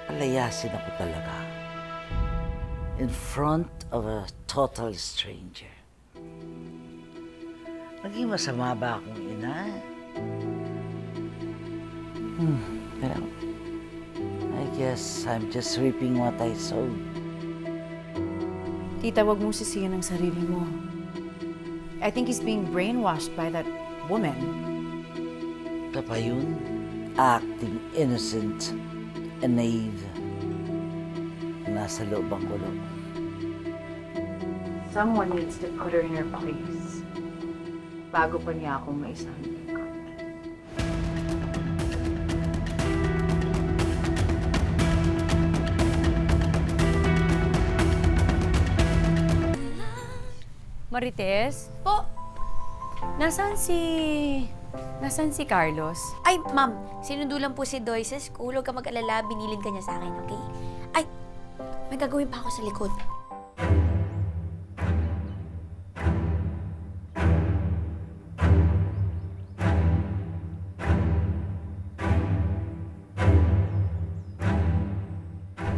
Palayasin ako talaga. In front of a total stranger. Naging masama ba akong ina? Well, I guess I'm just reaping what I sowed. Tita, wag mong sisiyan ang sarili mo. I think he's being brainwashed by that woman. Ito pa yun? Acting innocent and naive. Nasa loob ang gulo. Someone needs to put her in her place. Bago pa niya akong maisahan. Marites? Po? Nasaan si Carlos? Ay, ma'am, sinundo lang po si Doy sa school. Huwag ka mag-alala, binilin ka niya sa akin, okay? Ay, may gagawin pa ako sa likod.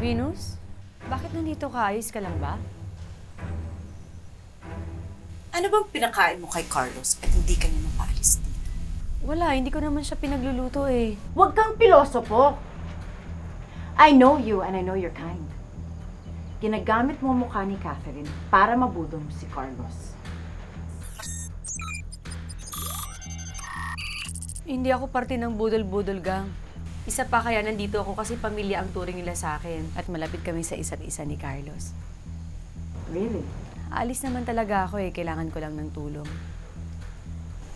Venus? Bakit nandito ka? Ayos ka lang ba? Ano bang pinakain mo kay Carlos at hindi ka niya mapaalis dito? Wala, hindi ko naman siya pinagluluto eh. Huwag kang pilosopo. I know you and I know your kind. Ginagamit mo ang mukha ni Catherine para mabudol si Carlos. Hindi ako parte ng budol-budol gang. Isa pa kaya nandito ako kasi pamilya ang turing nila sa akin at malapit kami sa isa't isa ni Carlos. Really? Alis naman talaga ako eh. Kailangan ko lang ng tulong.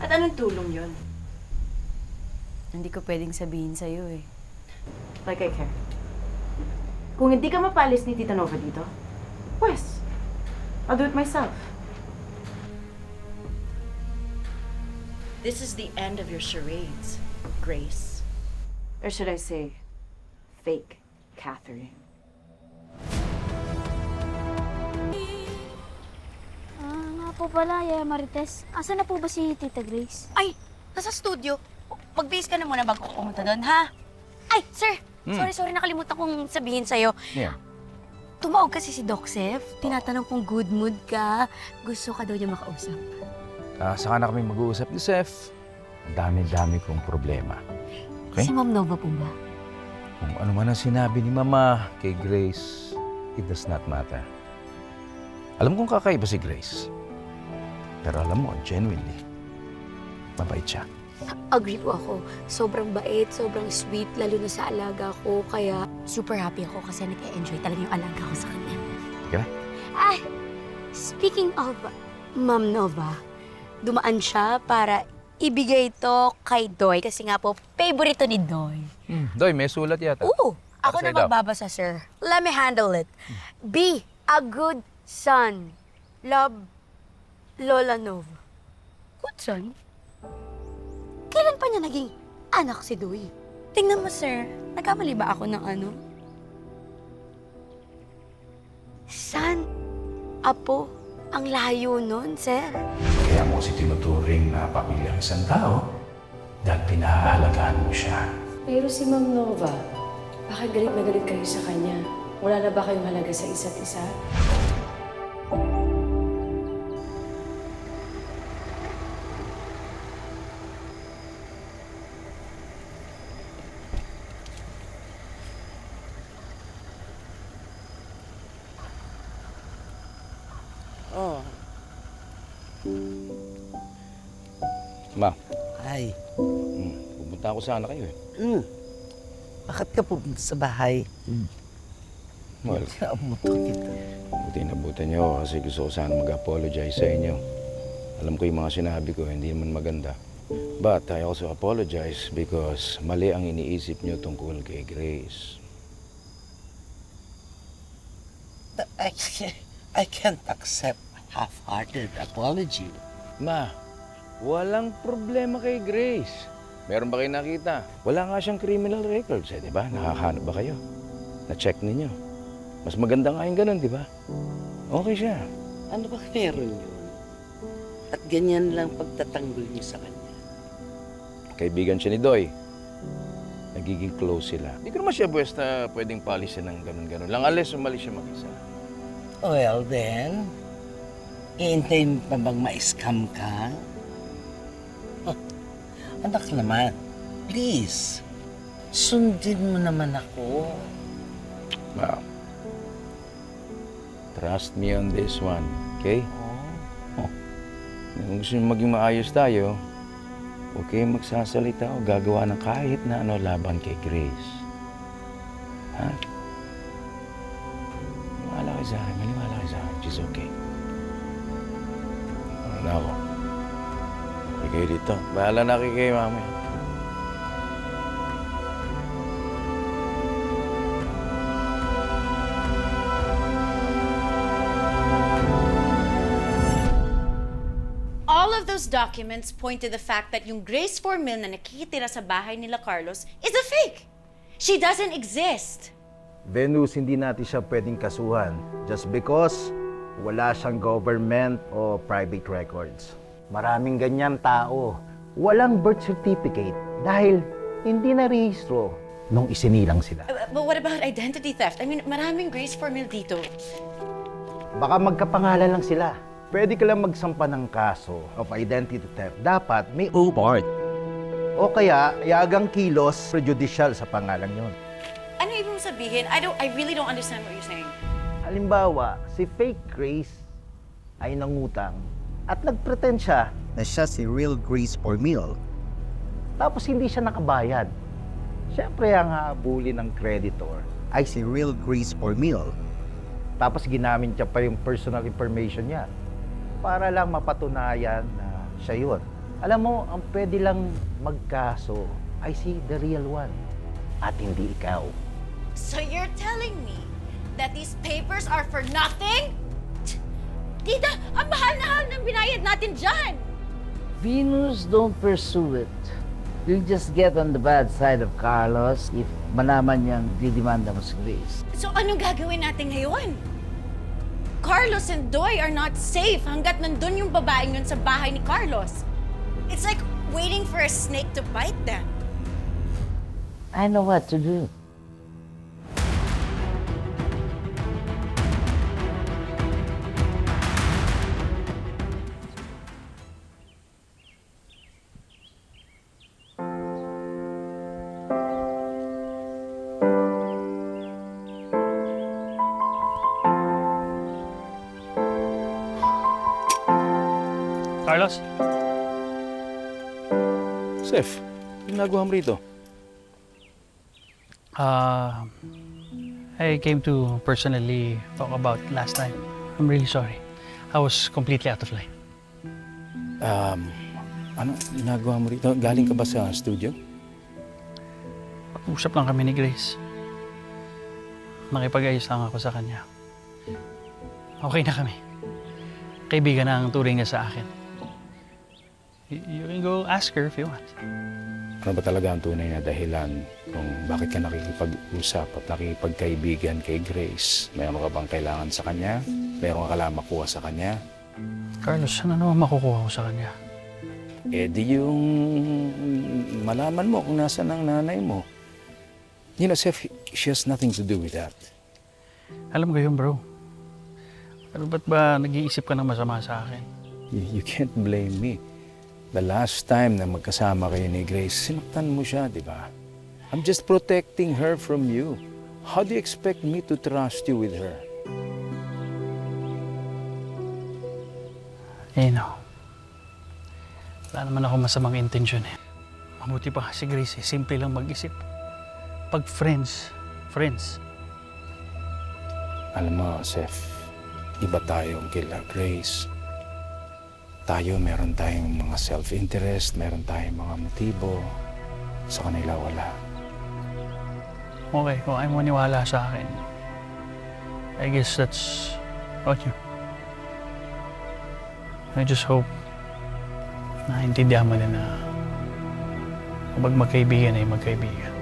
At anong tulong yun? Hindi ko pwedeng sabihin sa'yo eh. Like I care. Kung hindi ka mapaalis ni Tita Nova dito, pues, I'll do it myself. This is the end of your charades, Grace. Or should I say, fake Catherine. Nga po pala, Yaya Marites. Asan na po ba si Tita Grace? Ay, nasa studio. Mag-base ka na muna bago pumunta doon, ha? Ay, sir! Sorry, nakalimutan kong sabihin sa'yo. Yeah. tumawag kasi si Doc Sef. Tinatanong kung good mood ka. Gusto ka daw niya makausap. Saka na kami mag-uusap ni Seth. Ang dami-dami kong problema. Okay? Si Ma'am Nova po ba? Kung ano man ang sinabi ni Mama kay Grace, it does not matter. Alam kong kakaiba si Grace. Pero alam mo, genuinely, mabait siya. Agree po ako. Sobrang bait, sobrang sweet, lalo na sa alaga ko. Kaya super happy ako kasi nag-e-enjoy talaga yung alaga ko sa kanya. Okay? Speaking of Ma'am Nova, dumaan siya para ibigay ito kay Doy kasi nga po, favorito ni Doy. Doy, may sulat yata. Oo, ako Para na sa'yo daw. magbabasa, sir. Let me handle it. Be a good son. Love, Lola Nova. Good son? Kailan pa niya naging anak si Doy? Tingnan mo, sir. Nagkamali ba ako ng ano? San? Apo? Ang layo nun, sir. Kaya mo si tinuturing na pamilyang isang tao dahil pinahahalagaan mo siya. Pero si Ma'am Nova, bakit galit na galit kayo sa kanya? Wala na ba kayong halaga sa isa't isa? Oh. Ma, Ay. pupunta ako sana kayo eh. Bakit ka pupunta sa bahay? Well, Amuto kita. buti nabutan niyo ako kasi gusto ko sana mag-apologize sa inyo. Alam ko yung mga sinabi ko, hindi naman maganda. But I also apologize because mali ang iniisip niyo tungkol kay Grace. I can't accept half-hearted apology. Ma, walang problema kay Grace. Meron ba kayo nakita? Wala nga siyang criminal records eh, di ba? Nakahanap ba kayo? Na-check ninyo. Mas maganda nga yung ganun, di ba? Okay siya. Ano ba meron yun? At ganyan lang pagtatanggol niyo sa kanya. Kaibigan siya ni Doy. Nagiging close sila. Hindi ko naman siya basta pwedeng palisin ng ganun-ganun lang unless umalis siya mag-isa. Well then, iintay mo pa bang ma-scam ka? Anak naman, please, sundin mo naman ako. Wow. Trust me on this one, okay? Oh. Kung gusto niyo maging maayos tayo, huwag kayong magsasalita o gagawa ng kahit na ano laban kay Grace. Ha? Maniwala kayo sa akin, maniwala kayo sa akin. She's okay. Ano na ako? Hindi kayo dito. Bahala na kayo mamaya. All of those documents point to the fact that yung Grace Formil na nakikitira sa bahay nila Carlos is a fake. She doesn't exist. Venus, hindi natin siya pwedeng kasuhan just because wala siyang government o private records. Maraming ganyan tao. Walang birth certificate dahil hindi na-rehistro nung isinilang sila. But what about identity theft? I mean, maraming Grace Formil dito. Baka magkapangalan lang sila. Pwede ka lang magsampa ng kaso of identity theft. Dapat may OPART. O kaya, yagang kilos prejudicial sa pangalan yon. Ano ibig mong sabihin? I really don't understand what you're saying. Halimbawa, si fake Grace ay nangutang at nagpretend siya na siya si real Grace Formil. Tapos hindi siya nakabayad. Siyempre, ang habulin ng creditor ay si real Grace Formil. Tapos ginamit niya pa yung personal information niya para lang mapatunayan na siya yun. Alam mo, ang pwede lang magkaso ay si the real one at hindi ikaw. So you're telling me that these papers are for nothing? Tita, ang mahal ng binayad natin dyan! Venus, don't pursue it. You'll just get on the bad side of Carlos if malaman niyang didimanda mo si Grace. So anong gagawin natin ngayon? Carlos and Doy are not safe hanggat nandun yung babaeng yun sa bahay ni Carlos. It's like waiting for a snake to bite them. I know what to do. Carlos? Seth, yung nagawa mo rito? I came to personally talk about last night. I'm really sorry. I was completely out of line. Ano ginagawa mo rito? Galing ka ba sa studio? Usap lang kami ni Grace. Nakipag-ayos lang ako sa kanya. Okay na kami. Kaibigan na ang turing niya sa akin. You can go ask her if you want. Ano ba talaga ang tunay na dahilan kung bakit ka nakikipag-usap at nakikipagkaibigan kay Grace? Mayroon ka bang kailangan sa kanya? Mayroon ka lang makuha sa kanya? Carlos, ano naman makukuha ko sa kanya? Eh di yung malaman mo kung nasaan ang nanay mo. You know, Seth, she has nothing to do with that. Alam ko yun, bro. Pero ba't ba nag-iisip ka ng masama sa akin? You can't blame me. The last time na magkasama kayo ni Grace, sinaktan mo siya, di ba? I'm just protecting her from you. How do you expect me to trust you with her? Eh, no. Wala naman ako masamang intensyon eh. Mabuti pa si Grace eh. Simple lang mag-isip. Pag friends. Alam mo, Seth, iba tayo kila Grace. Tayo, meron tayong mga self-interest, meron tayong mga motibo. Sa kanila, wala. Okay, kung ayaw mo maniwala sa akin, I guess that's about you. I just hope naintindihan mo din na kapag magkaibigan ay magkaibigan.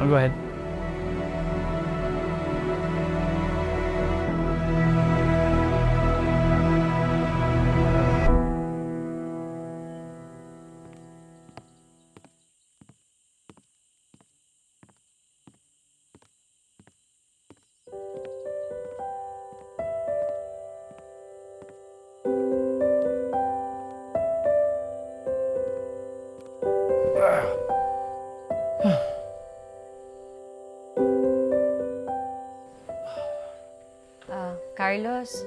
Oh, go ahead. Carlos,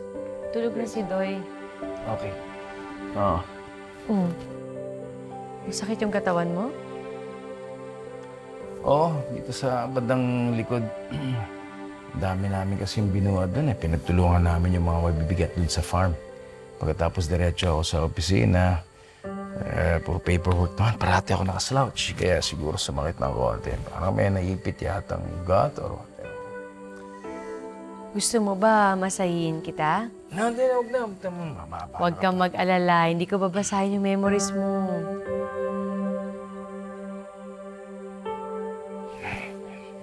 tulog na si Doy. Okay. Oo. Masakit yung katawan mo? Oo, dito sa bandang likod. Dami namin kasing binuhat doon eh. Pinagtulungan namin yung mga mabibigat doon sa farm. Pagkatapos diretso ako sa opisina, puro paperwork naman, parati ako nakaslouch. Kaya siguro sumakit ng konti. Parang may naipit yatang gut or whatever. Gusto mo ba masahin kita? Hindi, huwag na. Huwag kang mag-alala. Hindi ko babasahin yung memories mo.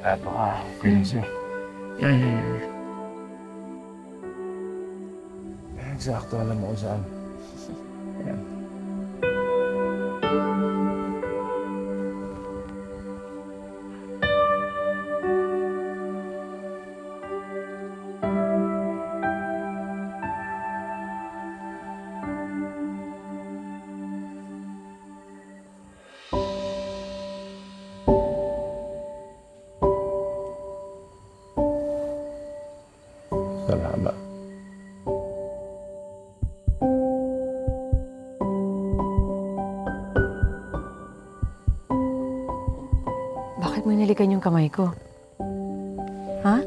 Eto ka. Okay lang siya. Eksakto, alam mo kung saan. Ayan. Salamat. Bakit mo nilikan yung kamay ko? Ha?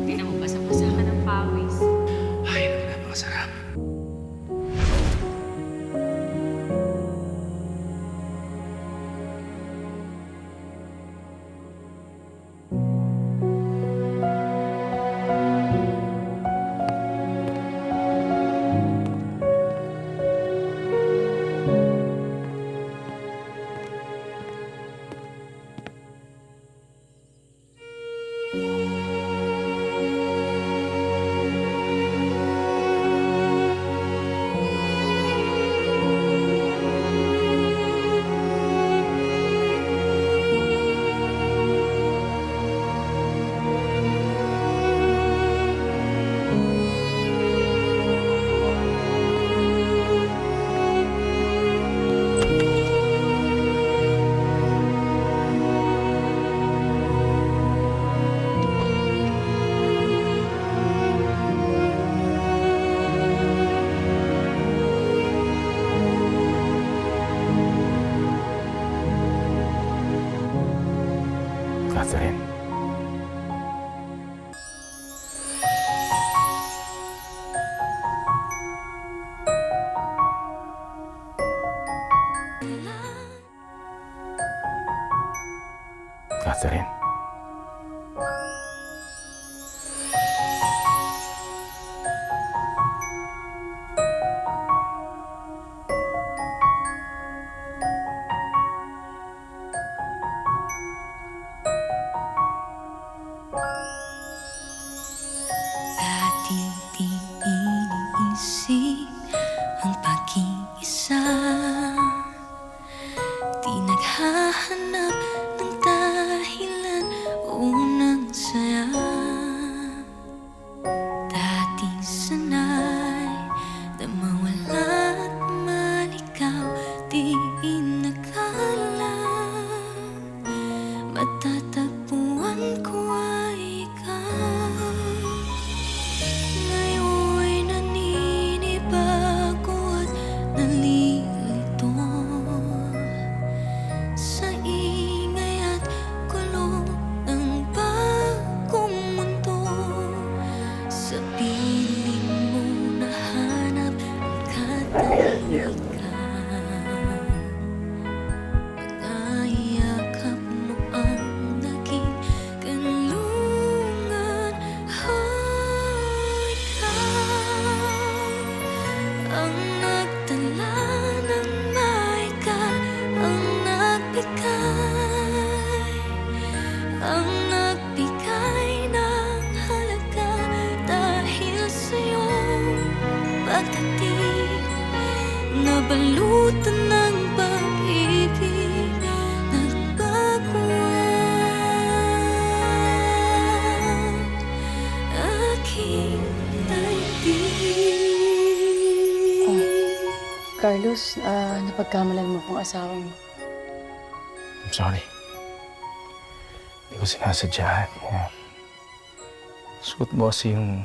Tingnan mo, basa-basa ka ng pawis. Ay, napakasarap. Catherine. Catherine. Dati di iniisip ang pag-iisa. Di naghahanap ng dahilan o ng saya. Dati sanay na mawala at maligaw. Di inakala matatagpuan ko ay ikaw. Ngayon'y naninibago at nalilito sa ingay at gulo ng bagong mundo. Sa piling mo nahanap ang katahimikan. Mga yakap mo ang naging kanlungan. Ikaw ang nagdala ng maika, ang nagbigay ng halaga. Dahil sa'yo pagdating, nabalutan ng pag-ibig, nagbago ang aking daigdig. Carlos, napagkamalan mo kung asawa mo. I'm sorry. Hindi ko sinasadya. Suot mo kasi yung...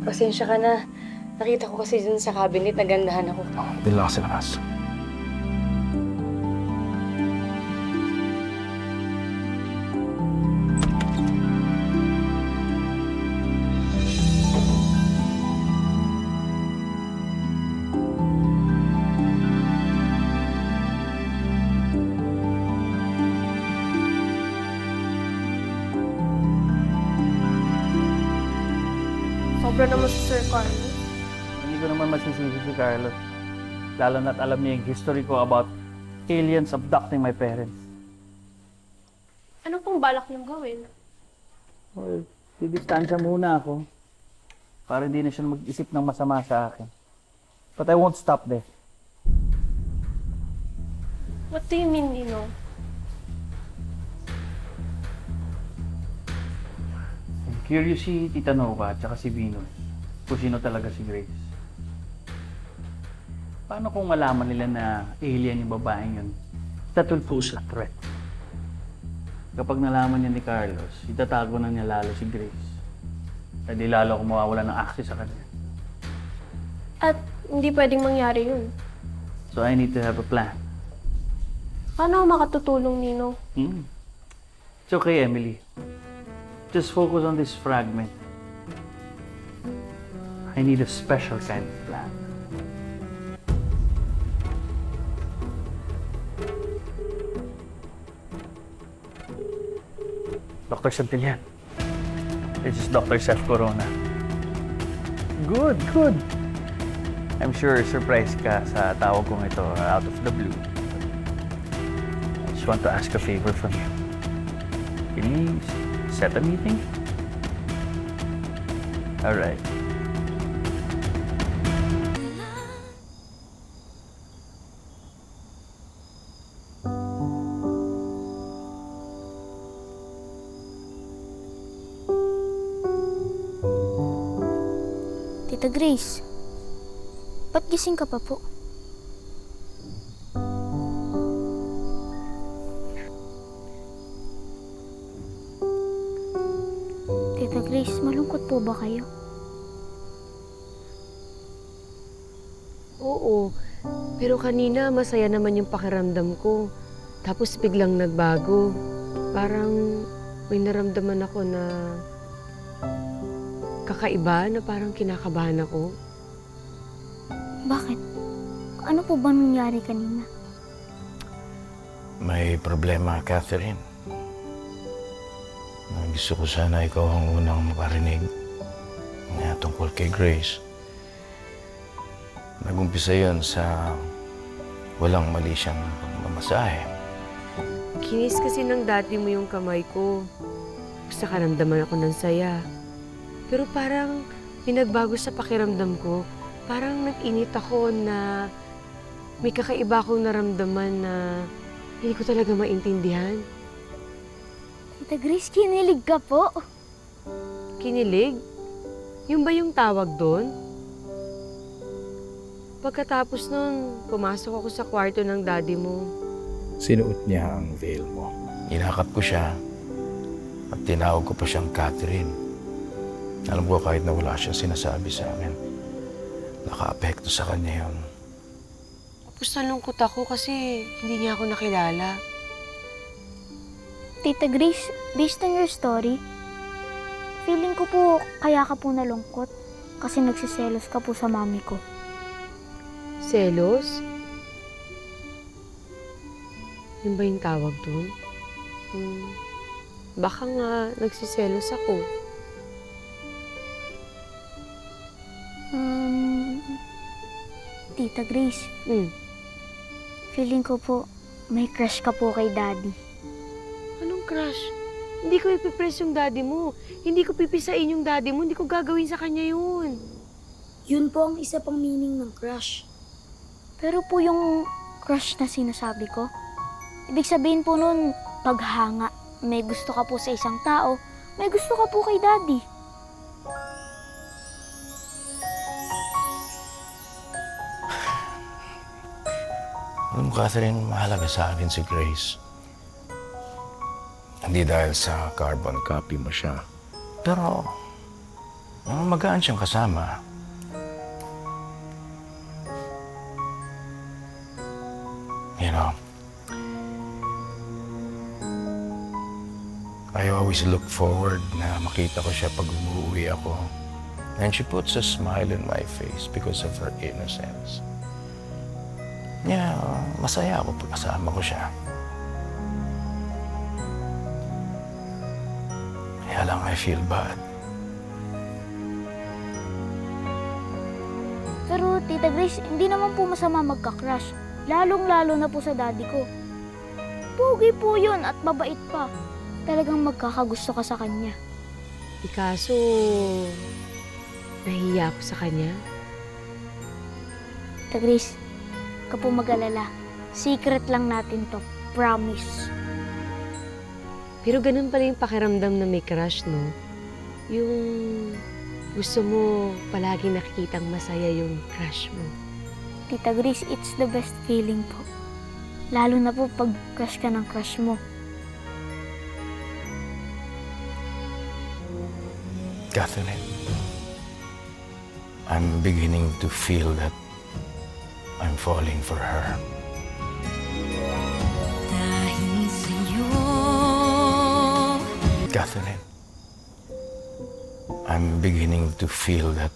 Pasensya ka na. Nakita ko kasi dun sa cabinet, nagandahan ako. Doon lang sa labas. Sobra naman si Sir Carlos. Hindi ko naman masisisi si Carlos. Lalo na't alam niya yung history ko about aliens abducting my parents. Ano pong balak niyong gawin? Well, didistansya muna ako. Para hindi na siya mag-isip ng masama sa akin. But I won't stop there. What do you mean, Nino? I'm curious si Tita Nova at saka si Venus kung sino talaga si Grace. Paano kung malaman nila na alien yung babaeng yun? That will pose a threat. Kapag nalaman niya ni Carlos, itatago na niya lalo si Grace. At di lalo ako mawawala ng access sa kanya. At hindi pwedeng mangyari yun. So I need to have a plan. Paano ako makatutulong, Nino? It's okay, Emily. Just focus on this fragment. I need a special kind of plan. Dr. Santillan. This is Dr. Seth Corona. Good, good. I'm sure surprised ka sa tawag kong ito out of the blue. I just want to ask a favor from you. Can we set a meeting? All right. Tita Grace, ba't gising ka pa po? Tita Grace, malungkot po ba kayo? Oo, pero kanina masaya naman yung pakiramdam ko. Tapos biglang nagbago. Parang may naramdaman ako na kakaiba, na parang kinakabahan ako. Bakit? Ano po ba nangyari kanina? May problema, Catherine. Gusto ko sana ikaw ang unang makarinig na tungkol kay Grace. Nag-umpisa yun sa walang mali siyang mamasahe. Kinis kasi ng dati mo yung kamay ko. Basta karamdaman ako ng saya. Pero parang pinagbago sa pakiramdam ko. Parang nag-init ako na may kakaiba akong naramdaman na hindi ko talaga maintindihan. Tita Grace, kinilig ka po. Kinilig? Yung ba yung tawag doon? Pagkatapos nun, pumasok ako sa kwarto ng daddy mo. Sinuot niya ang veil mo. Inakap ko siya at tinawag ko pa siyang Catherine. Alam ko kahit na wala siya sinasabi sa akin, naka-apekto sa kanya yun. Tapos nalungkot ako kasi hindi niya ako nakilala. Tita Grace, based on your story, feeling ko po kaya ka po nalungkot kasi nagsiselos ka po sa mami ko. Selos? Yun ba yung tawag doon? Baka nga nagsiselos ako. Tita Grace, feeling ko po may crush ka po kay Daddy. Anong crush? Hindi ko ipipress yung daddy mo. Hindi ko pipisain yung daddy mo. Hindi ko gagawin sa kanya yun. Yun po ang isa pang meaning ng crush. Pero po yung crush na sinasabi ko, ibig sabihin po nun, paghanga. May gusto ka po sa isang tao, may gusto ka po kay Daddy. Alam mo, Catherine, mahalaga sa akin si Grace. Hindi dahil sa carbon copy mo siya. Pero, magaan siyang kasama. You know, I always look forward na makita ko siya pag umuwi ako. And she puts a smile on my face because of her innocence. Yeah, masaya ako pag kasama ko siya. Kaya lang I feel bad. Pero, Tita Grace, hindi naman po masama magka-crush. Lalong-lalo na po sa daddy ko. Pogi po yun at mabait pa. Talagang magkakagusto ka sa kanya. Kaso, nahiya ako sa kanya. Tita Grace, ka po mag-alala. Secret lang natin to. Promise. Pero ganun pala yung pakiramdam na may crush, no? Yung gusto mo palaging nakikitang masaya yung crush mo. Tita Grace, it's the best feeling po. Lalo na po pag crush ka ng crush mo. Catherine, I'm beginning to feel that I'm falling for her. Dahil sa'yo. Catherine, I'm beginning to feel that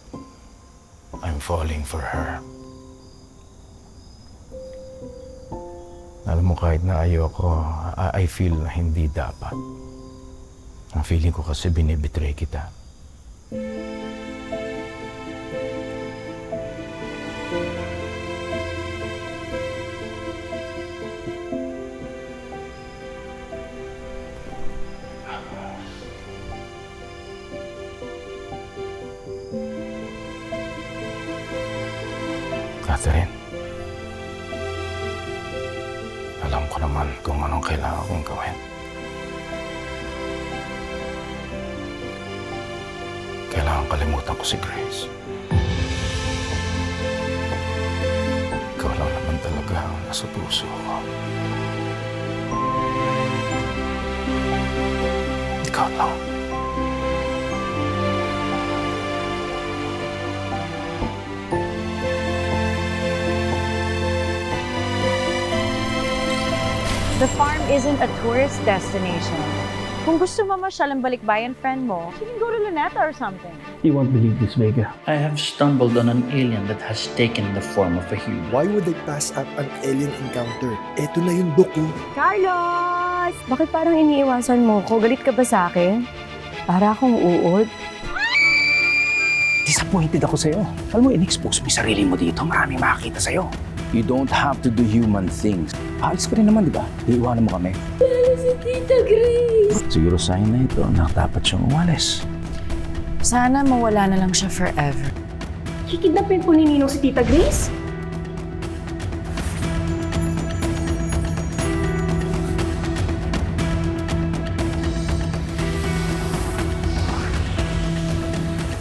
I'm falling for her. Alam mo, kahit na ayoko, I feel na hindi dapat. Ang feeling ko kasi binibetray kita. Catherine, alam ko naman kung anong kailangan kong gawin. Kailangan kalimutan ko si Grace. Ikaw lang naman talaga ang nasa puso ko. Ikaw lang. The farm isn't a tourist destination. Kung gusto mo masyal ang balikbayan friend mo, you can go to Luneta or something. You won't believe this, Vega. I have stumbled on an alien that has taken the form of a human. Why would they pass up an alien encounter? Eto na yung Doku. Carlos! Bakit parang iniiwasan mo ko? Galit ka ba sa akin? Para akong uod. Disappointed ako sa'yo. Alam mo, in-expose mo yung sarili mo dito. Maraming makakita sa'yo. You don't have to do human things. Paalis ka rin naman, di ba? Iiwanan mo kami. Lalo si Tita Grace. Siguro sign na ito na dapat siyang umalis. Sana mawala na lang siya forever. Kikidnapin po ni Ninong si Tita Grace?